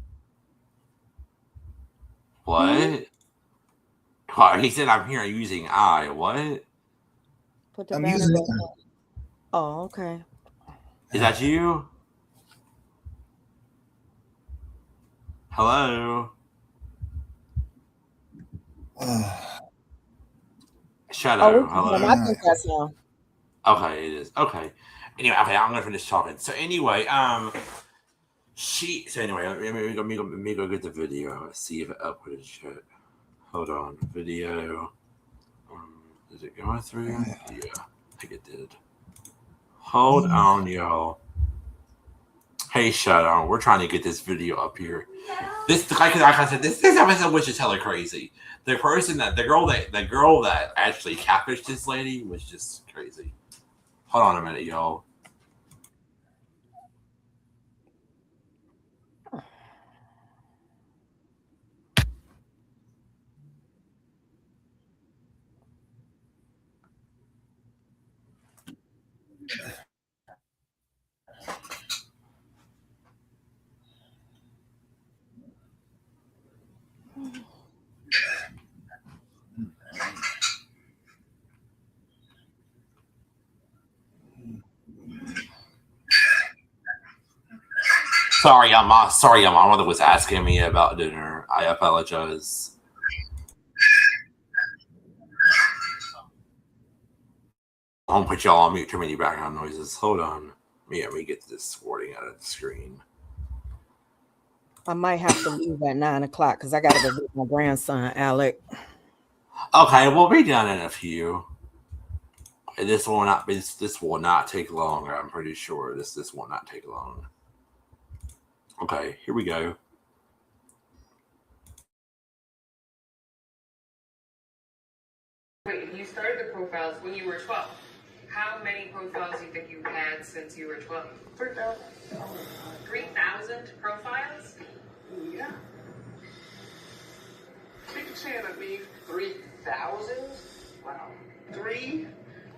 What? Oh, he said I'm here using I. What? Put the I'm banner using up. Oh, okay. Is that you? Hello? Shadow, hello? I think that's him. Okay, it is. Okay. Anyway, okay, I'm gonna finish talking. So anyway, let me go get the video. See if it uploaded shit. Hold on, video. Did it go through? Yeah, I think it did. Hold on, y'all. Hey, Shadow, we're trying to get this video up here. This, like I said, this episode was just hella crazy. The girl that actually catfished this lady was just crazy. Hold on a minute, y'all. Sorry, your mother was asking me about dinner. I apologize. I won't put y'all on mute. Too many background noises. Hold on. Let me get this wording out of the screen. I might have to leave at 9 o'clock because I got to go visit my grandson, Alec. Okay, we'll be done in a few. This will not take long. I'm pretty sure this will not take long. Okay, here we go. Wait, you started the profiles when you were 12. How many profiles do you think you've had since you were 12? 3,000. 3,000 profiles? Yeah. Keep saying at me 3,000? Wow. 3,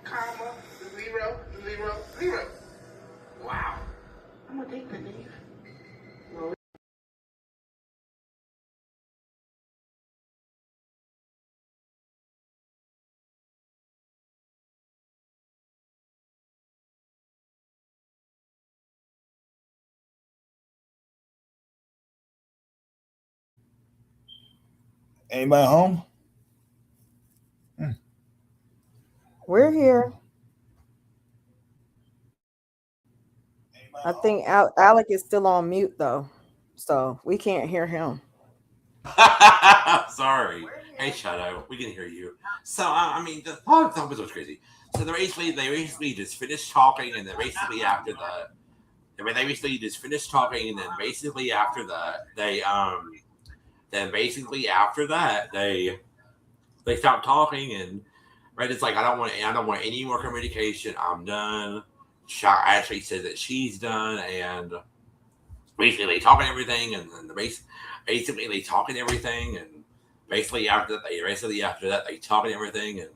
0, 0, 0. Wow. I'm gonna take the name. Anybody home? We're here. I think Alec is still on mute though, so we can't hear him. Sorry. Hey, Shadow, we can hear you. So, I mean, the whole episode was crazy. So they basically just finished talking, and then basically after that, they basically just finished talking, and then basically after that, then basically after that, they stopped talking, and Reddit's like, I don't want any more communication. I'm done. Ashley says that she's done, and basically they talking everything, and then basically they talking everything, and basically after that they talking everything,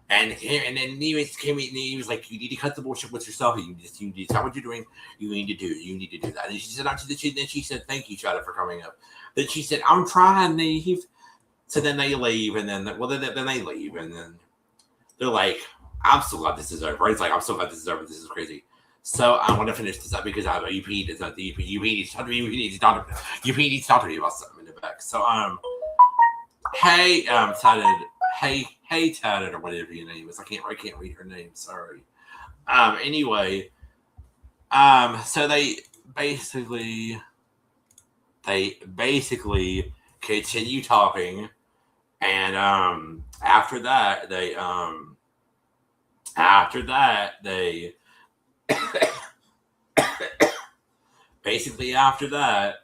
and then he was like, you need to cut the bullshit with yourself. You need to stop what you're doing. You need to do that. And she said, then she said, thank you, Shadow, for coming up. Then she said, I'm trying, Neve. So then they leave, and then they leave, and then they're like, I'm so glad this is over. It's like, I'm so glad this is over. This is crazy. So I want to finish this up because UP is not the UP. UP needs to talk to me about something in the back. So hey, Tatted, or whatever your name is. I can't read her name. Sorry. Anyway, so they basically continue talking, and after that they basically after that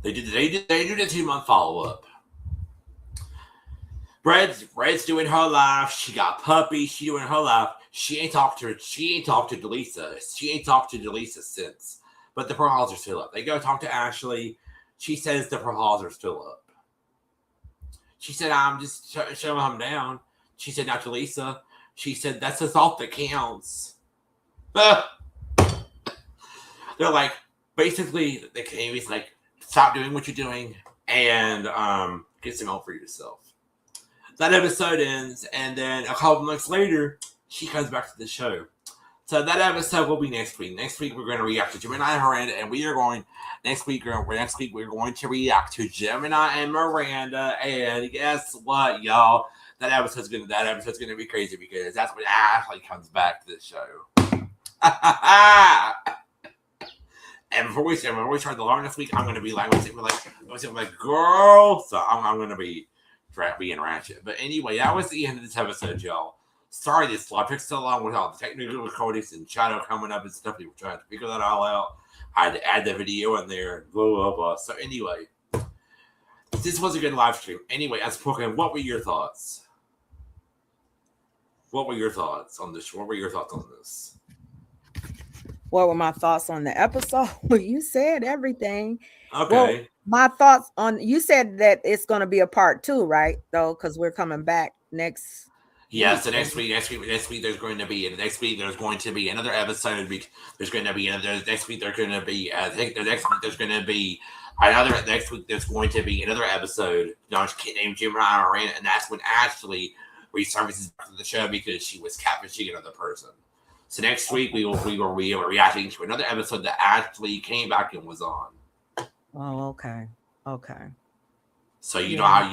they do the 2-month follow-up. Red's doing her life. She got puppies. She doing her life. She ain't talked to Jalissa. She ain't talked to Jalissa since. But the profiles are still up. They go talk to Ashley. She says the profiles are still up. She said, I'm just showing them down. She said, not Jalissa. She said, that's the thought that counts. They're like, basically, the Canadians like, stop doing what you're doing and get some help for yourself. That episode ends, and then a couple months later, she comes back to the show. So that episode will be next week. Next week we're going to react to Gemini and Miranda, and we're going to react to Gemini and Miranda. And guess what, y'all? That episode's gonna be crazy because that's when Ashley comes back to the show. And before we start the long next week, I'm gonna be like, girl. So I'm gonna be being ratchet. But anyway, that was the end of this episode, y'all. Sorry this live took so long with all the technical recordings and Shadow coming up and stuff. We were trying to figure that all out. I had to add the video in there and blah, blah, blah. So anyway, this was a good live stream. Anyway, Unspoken, what were your thoughts? What were your thoughts on this? What were my thoughts on the episode? Well, you said everything. Okay. Well, my thoughts on, you said that it's going to be a part 2, right? Though, because we're coming back next. Yeah, so next week there's going to be another episode. There's going to be another next week there's going to be another episode named Gemini and Miranda, and that's when Ashley resurfaces back to the show because she was catfishing another person. So next week we will be reacting to another episode that Ashley came back and was on. Oh, okay. So you don't have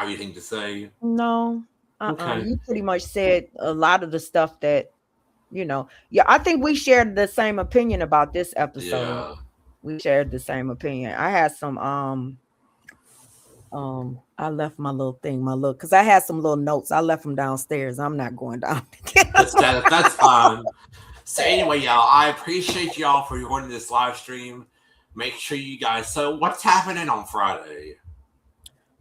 anything to say? No. Okay. You pretty much said a lot of the stuff that, I think we shared the same opinion about this episode. Yeah. We shared the same opinion. I had some, I left my little thing, because I had some little notes. I left them downstairs. I'm not going down. That's fine. So anyway, y'all, I appreciate y'all for joining this live stream. Make sure you guys, so what's happening on Friday?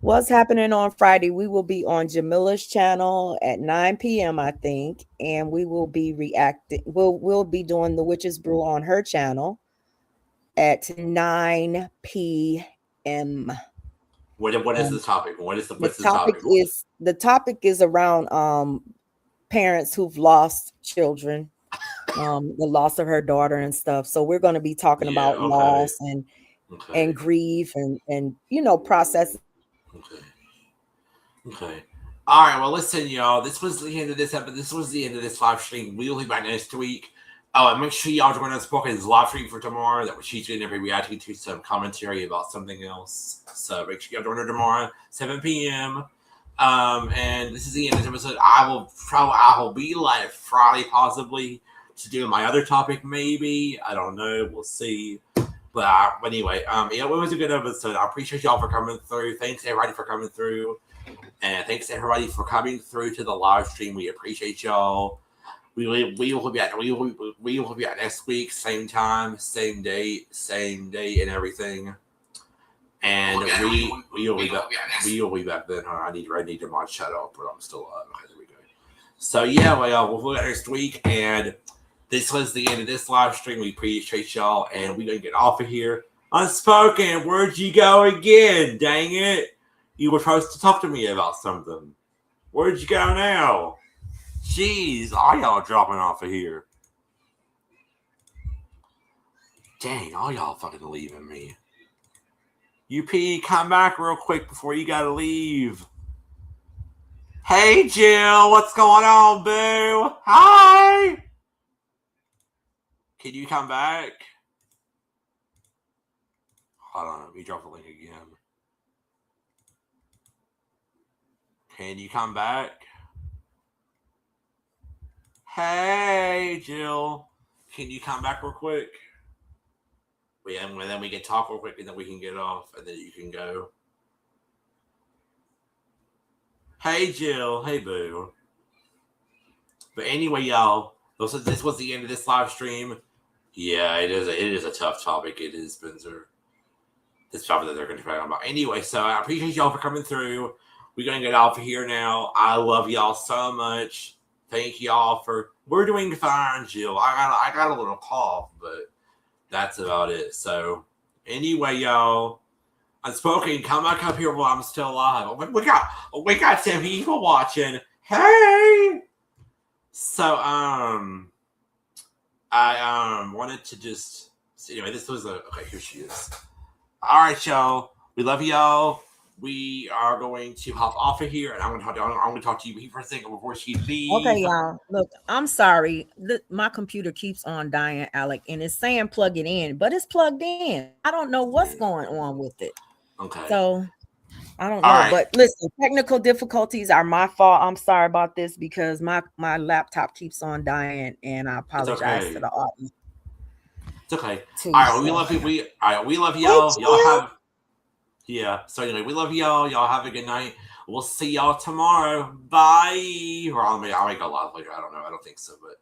What's happening on Friday? We will be on Jamila's channel at 9 p.m., I think, and we will be reacting. We'll be doing the Witch's Brew on her channel at 9 p.m. What is the topic? What's the topic? The topic is around parents who've lost children, the loss of her daughter and stuff. So we're going to be talking about loss and grief and process. Okay. All right. Well, listen, y'all. This was the end of this episode. This was the end of this live stream. We'll be back next week. Oh, and make sure y'all join Unspoken's live stream for tomorrow. That she's going to be reacting to some commentary about something else. So make sure y'all join her tomorrow, 7 p.m. And this is the end of this episode. I will be live Friday possibly to do my other topic. Maybe, I don't know. We'll see. But anyway, it was a good episode. I appreciate y'all for coming through. Thanks everybody for coming through, and thanks everybody for coming through to the live stream. We appreciate y'all. We will be at next week, same time, same date, and everything. And we'll be back then. Huh? I need to mod shut up, but I'm still up. Okay, there we go. So yeah, well, we'll see you next week. And this was the end of this live stream. We appreciate y'all, and we're gonna get off of here. Unspoken, where'd you go again? Dang it! You were supposed to talk to me about something. Where'd you go now? Jeez, all y'all dropping off of here. Dang, all y'all fucking leaving me. UP, come back real quick before you gotta leave. Hey, Jill, what's going on, boo? Hi! Can you come back? Hold on, let me drop the link again. Can you come back? Hey, Jill. Can you come back real quick? And then we can talk real quick, and then we can get off, and then you can go. Hey, Jill. Hey, boo. But anyway, y'all, this was the end of this live stream. Yeah, it is a tough topic. It is, Spencer. This topic that they're going to talk about. Anyway, so I appreciate y'all for coming through. We're going to get off of here now. I love y'all so much. Thank y'all for... We're doing fine, Jill. I got a little cough, but that's about it. So, anyway, y'all, Unspoken, come back up here while I'm still alive. We got some people watching. Hey! So, I wanted to just... Anyway, this was a... Okay, here she is. All right, y'all. We love y'all. We are going to hop off of here, and I'm going to talk to you for a second before she leaves. Okay, y'all. Look, I'm sorry. My computer keeps on dying, Alec, and it's saying plug it in, but it's plugged in. I don't know what's going on with it. Okay. So I don't know. Right. But listen, technical difficulties are my fault. I'm sorry about this because my laptop keeps on dying, and I apologize to the audience. It's okay. All right, well, we love you. We love y'all. Y'all have. Yeah. So anyway, we love y'all. Y'all have a good night. We'll see y'all tomorrow. Bye. Or I'll make a live later. I don't know. I don't think so. But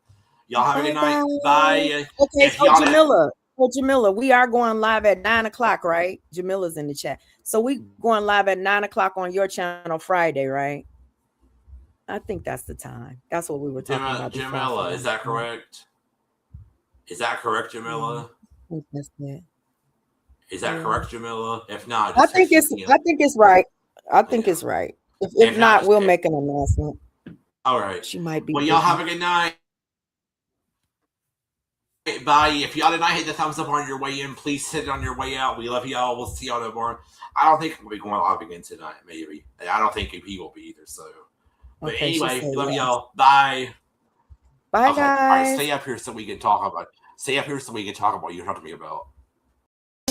y'all have a good night. Bye. Okay. So Jamila, we are going live at 9:00, right? Jamila's in the chat. So we going live at 9:00 on your channel Friday, right? I think that's the time. That's what we were talking about. Jamila, is that correct? Is that correct, Jamila? I think that's it. Is that correct, Jamila? If not, I think it's right. I think it's right. If not, we'll make an announcement. All right. She might be. Well, y'all have a good night. Bye. If y'all did not hit the thumbs up on your way in, please hit it on your way out. We love y'all. We'll see y'all tomorrow. I don't think we'll be going live again tonight. Maybe. I don't think AP will be either. So, but anyway, love y'all. Bye. Bye, guys. All right, stay up here so we can talk about. Stay up here so we can talk about what you're talking to me about.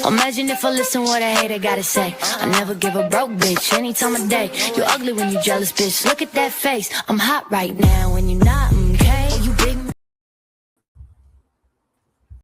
Imagine if I listen what a hater gotta say. I never give a broke bitch any time of day. You ugly when you jealous, bitch. Look at that face. I'm hot right now when you're not.